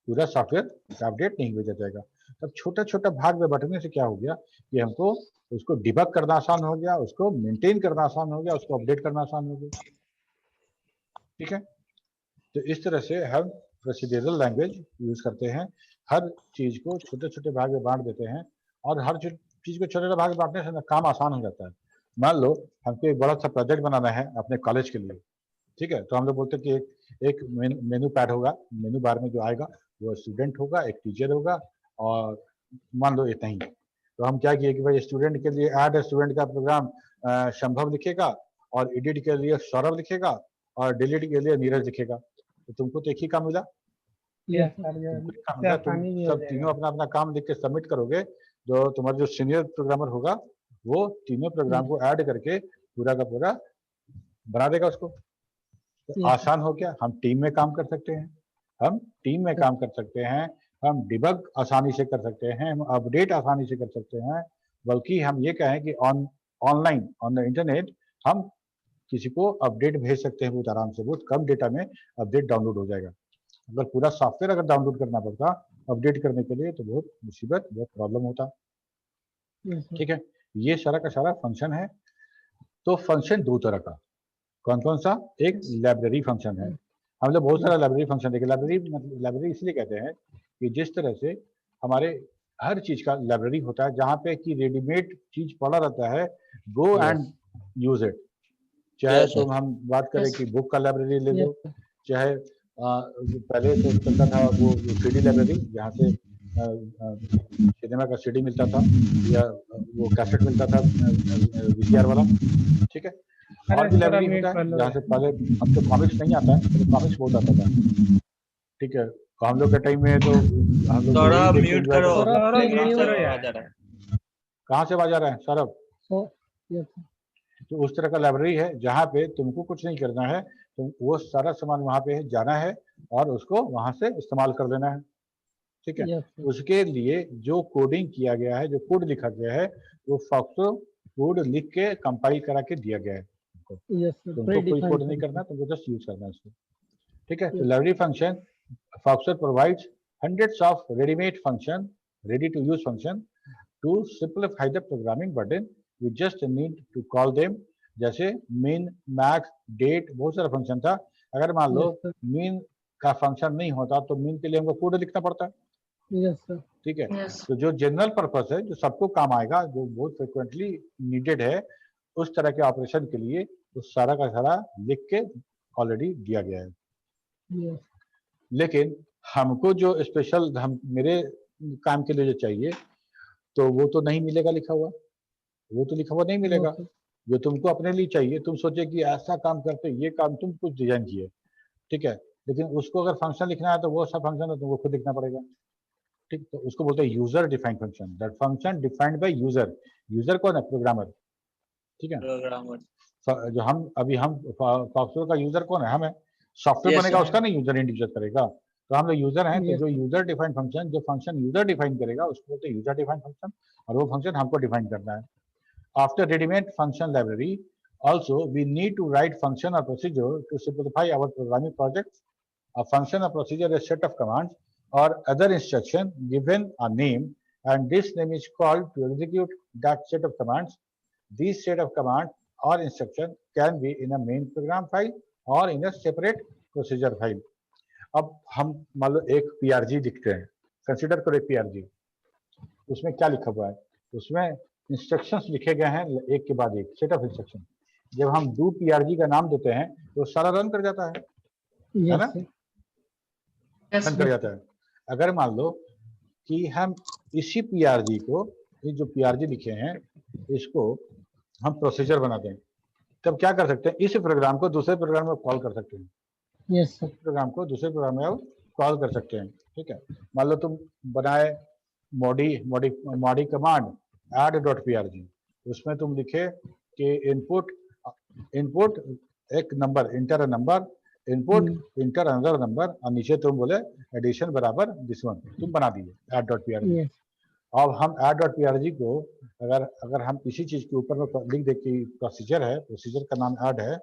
S2: पूरा सॉफ्टवेयर का अपडेट नहीं भेजा जाएगा। तब छोटा छोटा भाग में बांटने से क्या हो गया कि हमको उसको डिबग करना आसान हो गया, उसको मेंटेन करना आसान हो गया, उसको अपडेट करना आसान हो गया। ठीक है, तो इस तरह से हम प्रोसीजरल लैंग्वेज यूज करते हैं, हर चीज को छोटे छोटे भाग में बांट देते हैं और हर चीज को छोटे छोटे भाग में बांटने से काम आसान हो जाता है। मान लो हमको एक बड़ा सा प्रोजेक्ट बनाना है अपने कॉलेज के लिए, ठीक है, तो हम लोग बोलते हैं कि एक मेनू पैड होगा, मेनू बार में जो आएगा वो स्टूडेंट होगा, एक टीचर होगा और मान लो इतना ही। तो हम क्या किए कि भाई स्टूडेंट के लिए ऐड स्टूडेंट का प्रोग्राम संभव लिखेगा और एडिट के लिए सौरभ लिखेगा और डिलीट के लिए नीरज लिखेगा। तो तुमको तो एक ही काम मिला,
S4: यस सर,
S2: तुमको एक काम मिला, तुम
S4: आसानी भी हो
S2: सब तीनों अपना अपना काम लिख के सबमिट करोगे, जो तुम्हारा जो सीनियर प्रोग्रामर होगा वो तीनों प्रोग्राम को ऐड करके पूरा का पूरा बना देगा उसको। तो आसान हो गया, हम टीम में काम कर सकते हैं, हम टीम में काम कर सकते हैं, हम डिबग आसानी से कर सकते हैं, हम अपडेट आसानी से कर सकते हैं, बल्कि हम ये कहें कि ऑनलाइन ऑन द इंटरनेट हम किसी को अपडेट भेज सकते हैं बहुत आराम से, बहुत कम डेटा में अपडेट डाउनलोड हो जाएगा। अगर पूरा सॉफ्टवेयर अगर डाउनलोड करना पड़ता अपडेट करने के लिए तो बहुत मुसीबत, बहुत प्रॉब्लम होता। ठीक है, ये सारा का सारा फंक्शन है। तो फंक्शन दो तरह का, कौन कौन सा? एक लाइब्रेरी फंक्शन है, हम लोग बहुत सारा लाइब्रेरी फंक्शन देखे। लाइब्रेरी इसलिए कहते हैं कि जिस तरह से हमारे हर चीज का लाइब्रेरी होता है, जहाँ पे कि रेडीमेड चीज पड़ा रहता है, गो एंड यूज इट। चाहे तुम हम बात करें कि बुक का लाइब्रेरी ले लो, चाहे पहले तो चलता था वो सीडी लाइब्रेरी, जहाँ से सिनेमा का सीडी मिलता था या वो कैसेट मिलता था वीसीआर वाला। ठीक है, और भी लाइब्रेरी होता है जहाँ से पहले हम तो कॉमिक्स नहीं आता है, तो कॉमिक्स बहुत आता था। ठीक है, तो हम लोग के टाइम में तो हम लोग म्यूट करो, कहाँ से आवाज आ रहा है सौरभ? तो उस तरह का लाइब्रेरी है जहाँ पे तुमको कुछ नहीं करना है, तुम वो सारा सामान वहाँ पे जाना है और उसको वहाँ से इस्तेमाल कर लेना है। ठीक है, उसके लिए जो कोडिंग किया गया है, जो कोड लिखा गया है, वो फॉक्सो कोड लिख के कंपाइल करा के दिया गया है तुमको कोई कोड नहीं करना, तुमको जस्ट यूज करना है इसको। ठीक है, तो library function FoxPro provides hundreds of ready-made function, ready to use function to simplify the programming burden. We just need to call them, जैसे min, max, date, बहुत सारा फंक्शन था। अगर मान लो min का फंक्शन नहीं होता तो min के लिए हमको कोड लिखना पड़ता है। ठीक है, तो जो जनरल पर्पस है, जो सबको काम आएगा, जो बहुत फ्रिक्वेंटली नीडेड है, उस तरह के ऑपरेशन के लिए उस सारा का सारा लिख के ऑलरेडी दिया गया है। लेकिन हमको जो स्पेशल हम मेरे काम के लिए जो चाहिए तो वो तो नहीं मिलेगा लिखा हुआ, वो तो लिखा हुआ नहीं मिलेगा। जो तुमको अपने लिए चाहिए, तुम सोचे कि ऐसा काम करते, ये काम तुम कुछ डिजाइन किए, ठीक है, लेकिन उसको अगर फंक्शन लिखना है तो वो सब फंक्शन है तुमको खुद लिखना पड़ेगा। ठीक, तो उसको बोलते हैं user defined function, that function defined by user. User कौन है? प्रोग्रामर। ठीक है, प्रोग्रामर। जो हम सॉफ्टवेयर का यूजर कौन है? हम है। सॉफ्टवेयर बनेगा उसका नहीं यूजर इंडिविजुअल करेगा, तो हम लोग यूजर हैं। तो जो यूजर डिफाइंड फंक्शन, जो फंक्शन यूजर डिफाइन करेगा उसको बोलते हैं यूजर डिफाइंड फंक्शन, और वो फंक्शन हमको डिफाइन करना है। After readymade function library also we need to write function or procedure to simplify our programming projects. A function or procedure is a set of commands or other instruction given a name, and this name is called to execute that set of commands. These set of commands or instruction can be in a main program file or in a separate procedure file. अब हम मान लो एक PRG लिखते हैं, consider करो एक PRG, उसमें क्या लिखा हुआ है? उसमें इंस्ट्रक्शंस लिखे गए हैं एक के बाद एक, सेट ऑफ इंस्ट्रक्शन। जब हम do PRG का नाम देते हैं तो सारा रन कर जाता है ना? रन कर जाता है। अगर मान लो कि हम इसी PRG को, ये जो PRG लिखे हैं, इसको हम प्रोसीजर बना दें, तब क्या कर सकते हैं, इस प्रोग्राम को दूसरे प्रोग्राम में कॉल कर सकते हैं,
S4: यस सर,
S2: प्रोग्राम को दूसरे प्रोग्राम में आप कॉल कर सकते हैं। ठीक है, मान लो तुम बनाए मॉडी कमांड add.prg, उसमें तुम लिखे कि इनपुट एक number, inter a number, input inter another number, और नीचे तुम बोले एडिशन बराबर दिस वन, तुम बना दिए add.prg।
S4: यस
S2: अब हम add.prg को अगर हम इसी चीज के ऊपर में लिख दे कि प्रोसीजर है, प्रोसीजर का नाम ऐड है,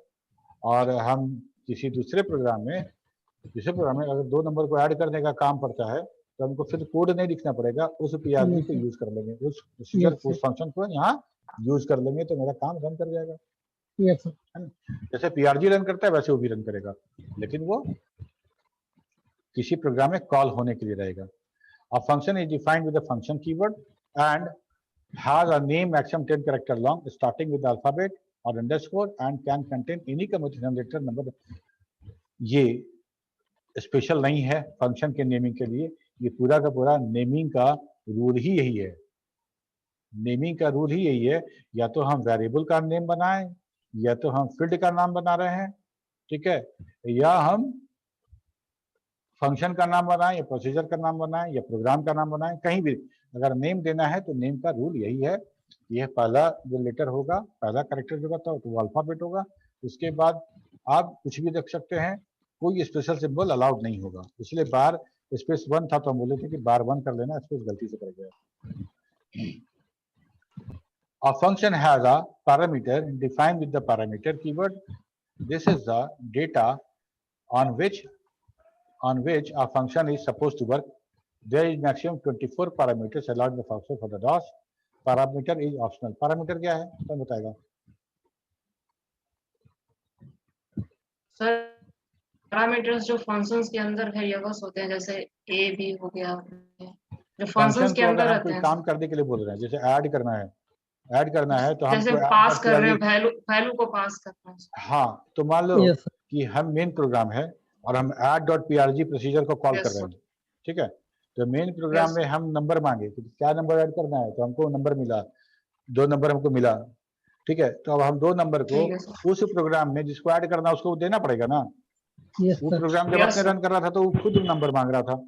S2: और हम किसी दूसरे प्रोग्राम में अगर 2 नंबर को ऐड करने का काम पड़ता है, तो हमको फिर कोड नहीं लिखना पड़ेगा, उस पीआरजी को यूज कर लेंगे, उस प्रोसीजर को, उस फंक्शन को यहाँ यूज कर लेंगे, तो मेरा काम रन कर जाएगा।
S4: यस सर,
S2: है ना? जैसे पीआरजी रन करता है वैसे वो भी रन करेगा, लेकिन वो किसी प्रोग्राम में कॉल होने के लिए रहेगा। A function is defined with the function keyword and has a name maximum 10 character long starting with the alphabet or underscore and can contain any combination letter number। ये स्पेशल नहीं है function के naming के लिए, ये पूरा का पूरा नेमिंग का रूल ही यही है। नेमिंग का रूल ही यही है, या तो हम वेरिएबल का नेम बनाएं, या तो हम फील्ड का नाम बना रहे हैं, ठीक है, या हम फंक्शन का नाम बनाएं, या प्रोसीजर का नाम बनाएं, या प्रोग्राम का नाम बनाएं, कहीं भी अगर नेम देना है तो नेम का रूल यही है। यह पहला जो लेटर होगा, पहला कैरेक्टर जो होगा तो वो अल्फाबेट होगा, उसके बाद आप कुछ भी रख सकते हैं, कोई स्पेशल सिंबल अलाउड नहीं होगा। इसलिए बार स्पेस 1 था तो हम बोले थे कि बार 1 कर लेना, स्पेस गलती से कर गया। A function has a parameter defined with the parameter keyword. This is the data on which a function is supposed to work. There is maximum 24 parameters allowed the function for the DOS. Parameter is optional. Parameter क्या है, कौन बताएगा?
S3: Sir parameters जो functions के अंदर है ये बस होते हैं, जैसे ए बी हो गया, जो फंक्शंस के
S2: को
S3: अंदर
S2: अगर हम
S3: रहते
S2: कोई
S3: हैं,
S2: काम करने के लिए बोल रहे हैं, जैसे ऐड करना है तो हम
S3: जैसे पास कर रहे हैं, वैल्यू को पास करना है।
S2: हाँ, तो मान लो
S4: यस
S2: कि हम मेन प्रोग्राम है और हम add.prg प्रोसीजर को कॉल
S3: Yes,
S2: कर रहे
S3: sir.
S2: हैं, ठीक है, तो मेन प्रोग्राम
S3: Yes.
S2: में हम नंबर मांगे कि क्या नंबर ऐड करना है, तो हमको नंबर मिला, 2 नंबर हमको मिला, ठीक है, तो अब हम 2 नंबर को
S3: ठीक है सर।
S2: उस प्रोग्राम में जिसको ऐड करना है उसको देना पड़ेगा ना।
S4: यस
S2: वो
S4: सर,
S2: प्रोग्राम जब
S3: Yes,
S2: अपने
S3: sir.
S2: रन कर रहा था तो वो खुद नंबर मांग रहा था।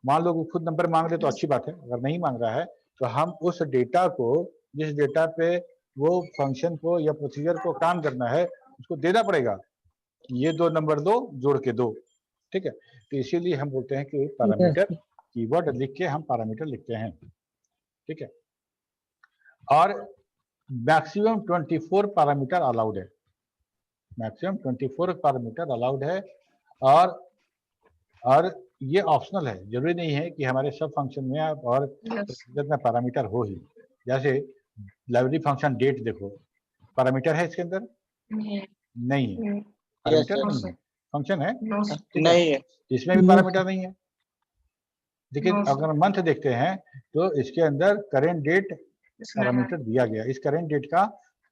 S2: मान लो वो खुद नंबर मांग ले तो अच्छी बात है, अगर नहीं मांग रहा है तो हम उस डेटा को, जिस डेटा पे वो फंक्शन को या प्रोसीजर को काम करना है, उसको देना पड़ेगा, ये 2 नंबर दो, जोड़ के दो, ठीक है, तो इसीलिए हम बोलते हैं कि पैरामीटर कीवर्ड लिख के हम पैरामीटर लिखते हैं, ठीक है, और मैक्सिमम 24 पैरामीटर अलाउड है, मैक्सिमम 24 पैरामीटर अलाउड है, और ये ऑप्शनल है, जरूरी नहीं है कि हमारे सब फंक्शन में और प्रोसीजर में पैरामीटर हो ही। जैसे लाइब्रेरी फंक्शन डेट देखो, पैरामीटर है इसके अंदर? नहीं है, पैरामीटर नहीं है, फंक्शन है,
S6: नहीं है,
S2: इसमें भी पैरामीटर नहीं है। लेकिन
S3: No, sir.
S2: अगर मंथ देखते हैं तो इसके अंदर करेंट डेट पैरामीटर दिया गया, इस करेंट डेट का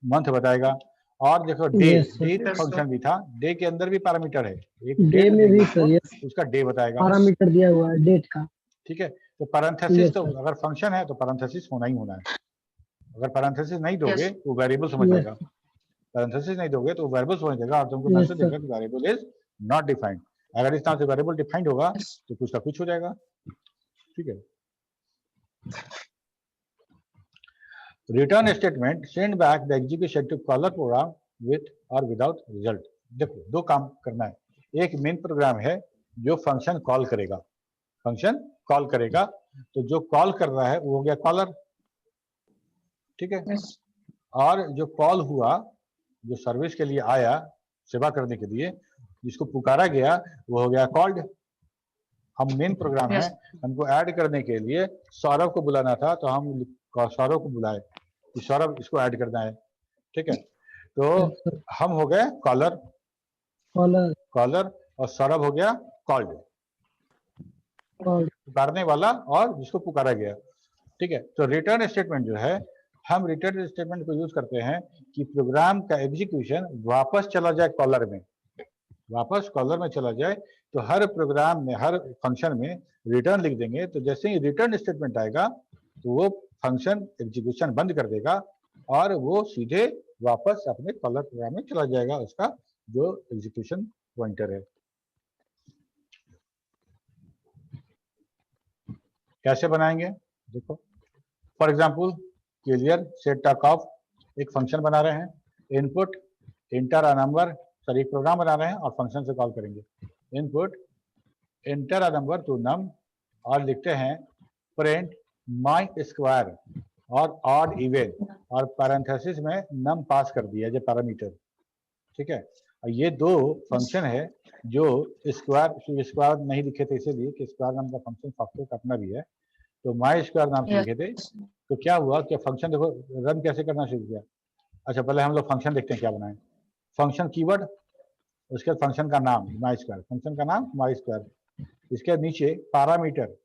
S2: मंथ बताएगा। और देखो day,
S4: Yes, sir.
S2: Day
S3: Yes, sir.
S2: Function भी था, डे के अंदर भी पैरामीटर है, एक
S4: डे
S2: डेट
S4: में भी
S2: देंगे
S4: सर,
S2: तो
S4: यस,
S2: उसका डे बताएगा,
S4: पैरामीटर दिया हुआ है डेट का।
S2: ठीक है, तो पैरेंथेसिस
S4: Yes,
S2: तो
S4: sir.
S2: अगर फंक्शन है तो पैरेंथेसिस होना ही होना है, अगर पैरेंथेसिस नहीं दोगे
S3: Yes.
S2: तो वेरिएबल समझ
S4: Yes.
S2: लेगा, पैरेंथेसिस नहीं दोगे तो वेरिएबल समझ लेगा और तुमको
S4: Yes,
S2: मैसेज
S4: sir.
S2: देगा कि वेरिएबल इज नॉट डिफाइंड। अगर इस तरह से वेरिएबल डिफाइंड होगा
S3: Yes.
S2: तो कुछ का कुछ हो जाएगा, ठीक है। Return statement send back the execution to caller program with और विदाउट रिजल्ट। देखो, 2 काम करना है, एक मेन प्रोग्राम है जो फंक्शन कॉल करेगा, फंक्शन कॉल करेगा, तो जो कॉल कर रहा है वो हो गया कॉलर, ठीक है,
S3: Yes.
S2: और जो कॉल हुआ, जो सर्विस के लिए आया, सेवा करने के लिए जिसको पुकारा गया, वो हो गया कॉल्ड। हम मेन प्रोग्राम
S3: Yes.
S2: है, हमको ऐड करने के लिए सौरभ को बुलाना था तो हम सौरभ को बुलाए कि सौरभ इसको ऐड करना है, ठीक है, तो
S4: Yes, sir.
S2: हम हो गए कॉलर,
S4: कॉलर
S2: और सौरभ हो गया कॉल्ड,
S4: और
S2: पुकारने वाला और जिसको पुकारा गया, ठीक है। तो रिटर्न स्टेटमेंट जो है, हम रिटर्न स्टेटमेंट को यूज करते हैं कि प्रोग्राम का एग्जीक्यूशन वापस चला जाए कॉलर में, वापस कॉलर में चला जाए, तो हर प्रोग्राम में, हर फंक्शन में रिटर्न लिख देंगे, तो जैसे ही रिटर्न स्टेटमेंट आएगा तो वो फंक्शन एग्जीक्यूशन बंद कर देगा और वो सीधे वापस अपने कॉलर प्रोग्राम में चला जाएगा उसका जो एग्जीक्यूशन पॉइंटर है। कैसे बनाएंगे देखो, for example clear set talk off एक फंक्शन बना रहे हैं, input enter a number, sorry एक प्रोग्राम बना रहे हैं और फंक्शन से कॉल करेंगे। Input enter a number to num और लिखते हैं प्रिंट माई स्क्वायर और ऑड इवन और पैरेंथेसिस में नम पास कर दिया जो पैरामीटर, ठीक है। और ये दो फंक्शन है जो स्क्वायर नहीं लिखे थे इसीलिए कि स्क्वायर नाम का फंक्शन सॉफ्टवेयर का अपना भी है, तो माई स्क्वायर नाम से लिखे थे। तो क्या हुआ कि फंक्शन देखो रन कैसे करना शुरू किया। अच्छा पहले हम लोग फंक्शन देखते हैं क्या बनाए। फंक्शन कीवर्ड, उसके बाद फंक्शन का नाम माई स्क्वायर, फंक्शन का नाम माई स्क्वायर, इसके नीचे पैरामीटर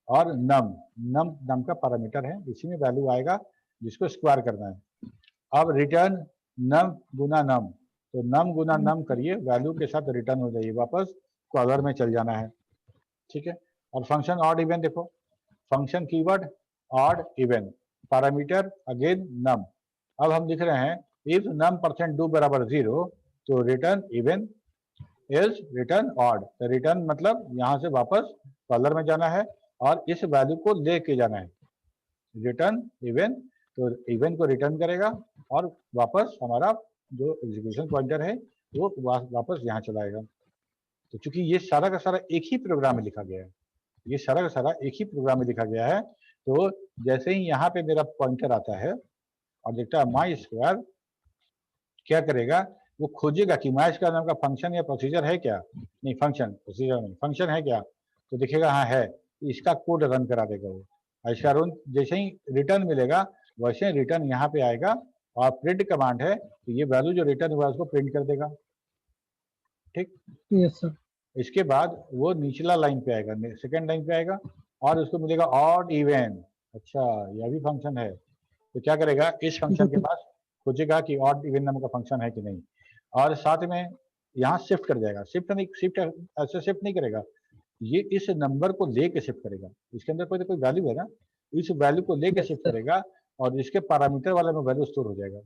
S2: और नम नाम का पैरामीटर है, इसी में वैल्यू आएगा जिसको स्क्वायर करना है। अब रिटर्न नम गुना नम, तो नम गुना नम करिए, वैल्यू के साथ रिटर्न हो जाइए, वापस कॉलर में चल जाना है, ठीक है। और फंक्शन ऑड इवन देखो, function keyword odd even, parameter again num. अब हम लिख रहे हैं इफ नम परसेंट डू बराबर 0 तो return even is return odd, तो रिटर्न मतलब यहाँ से वापस कॉलर में जाना है और इस वैल्यू को लेके जाना है, रिटर्न इवन, तो इवन को रिटर्न करेगा और वापस हमारा जो एग्जीक्यूशन पॉइंटर है वो वापस यहाँ चलाएगा। तो चूंकि ये सारा का सारा एक ही प्रोग्राम में लिखा गया है, ये सारा का सारा एक ही प्रोग्राम में लिखा गया है, तो जैसे ही यहाँ पे मेरा पॉइंटर आता है और देखता है माई स्क्वायर, क्या करेगा वो खोजेगा कि माई स्क्वायर नाम का फंक्शन या प्रोसीजर है क्या, नहीं फंक्शन, प्रोसीजर नहीं फंक्शन है क्या, तो दिखेगा हाँ है, इसका कोड रन करा देगा वो। इसका रन जैसे ही रिटर्न मिलेगा वैसे ही रिटर्न यहाँ पे आएगा और प्रिंट कमांड है तो ये वैल्यू जो रिटर्न हुआ उसको प्रिंट कर देगा, ठीक।
S4: Yes sir.
S2: इसके बाद वो निचला लाइन पे आएगा, सेकंड लाइन पे आएगा और उसको मिलेगा ऑड इवन। अच्छा यह भी फंक्शन है, तो क्या करेगा इस फंक्शन के पास खोजेगा कि ऑड इवन नाम का फंक्शन है कि नहीं, और साथ में यहाँ शिफ्ट कर जाएगा। शिफ्ट ऐसे शिफ्ट नहीं करेगा, ये इस नंबर को लेके शिफ्ट करेगा, इसके अंदर कोई वैल्यू है ना, इस वैल्यू को लेके शिफ्ट करेगा और इसके पैरामीटर वाले में वैल्यू स्टोर हो जाएगा,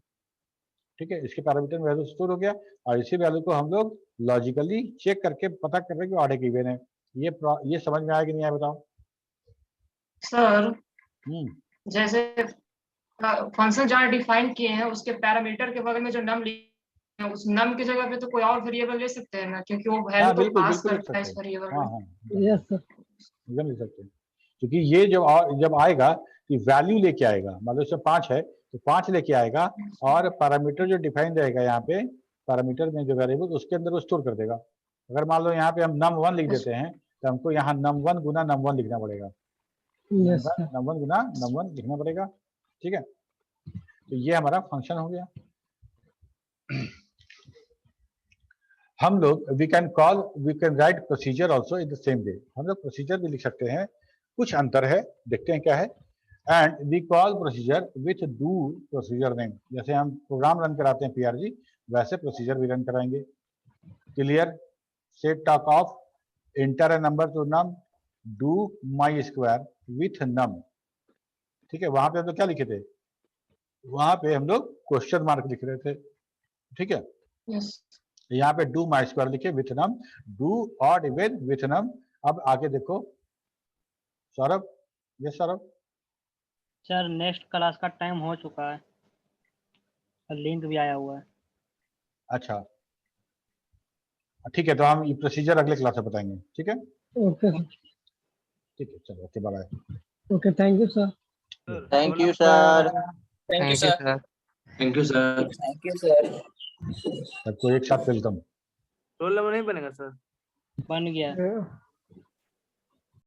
S2: ठीक है। इसके पैरामीटर में वैल्यू स्टोर हो गया और इसी वैल्यू को हम लोग लॉजिकली चेक करके पता कर रहे हैं कि ऑड है कि इवन है। ये समझ में आया कि नहीं आया बताओ
S3: सर। जैसे फंक्शन जहाँ डिफाइन किए हैं उसके पैरामीटर के बगल में जो नम लिखे हैं उस नम की जगह पे तो कोई और वेरिएबल ले सकते हैं ना, क्योंकि वो वैल्यू तो पास करता है इस वेरिएबल में।
S2: यस सर एकदम ले सकते हैं, क्योंकि ये जब आएगा कि वैल्यू लेके आएगा, मतलब इसमें 5 है तो 5 लेके आएगा और पैरामीटर जो डिफाइन रहेगा यहाँ पे पैरामीटर में जो वेरिएबल उसके अंदर वो स्टोर कर देगा। अगर मान लो यहाँ पे हम num1 लिख देते हैं तो हमको यहाँ num1 गुना num1 लिखना पड़ेगा, num1 गुना num1 लिखना पड़ेगा, ठीक है। तो ये हमारा फंक्शन हो गया। हम लोग we can write procedure also in the same way, हम लोग प्रोसीजर भी लिख सकते हैं, कुछ अंतर है देखते हैं क्या है। And we call procedure with do procedure name, जैसे हम प्रोग्राम रन कराते हैं PRG वैसे प्रोसीजर भी रन कराएंगे। Clear set talk off enter a number to num do my square with num, ठीक है। वहां पे हम लोग क्या लिखे थे, वहां पे हम लोग क्वेश्चन मार्क लिख रहे थे, ठीक है। यहाँ पे डू माई स्क्वायर लिखे with num, do odd even with num. अब आगे देखो Saurabh, yes Saurabh.
S8: Sir next class का टाइम हो चुका है, लिंक भी आया हुआ है।
S2: अच्छा ठीक है, तो हम ये प्रोसीजर अगले क्लास में बताएंगे, ठीक है।
S4: ओके
S2: ठीक है चलो okay bye.
S4: Okay thank you sir.
S1: Thank you sir.
S9: Thank you sir.
S10: Thank you sir.
S1: Thank you sir.
S2: सबको एक साथ वेलकम।
S10: रोल नंबर नहीं बनेगा सर?
S8: बन गया।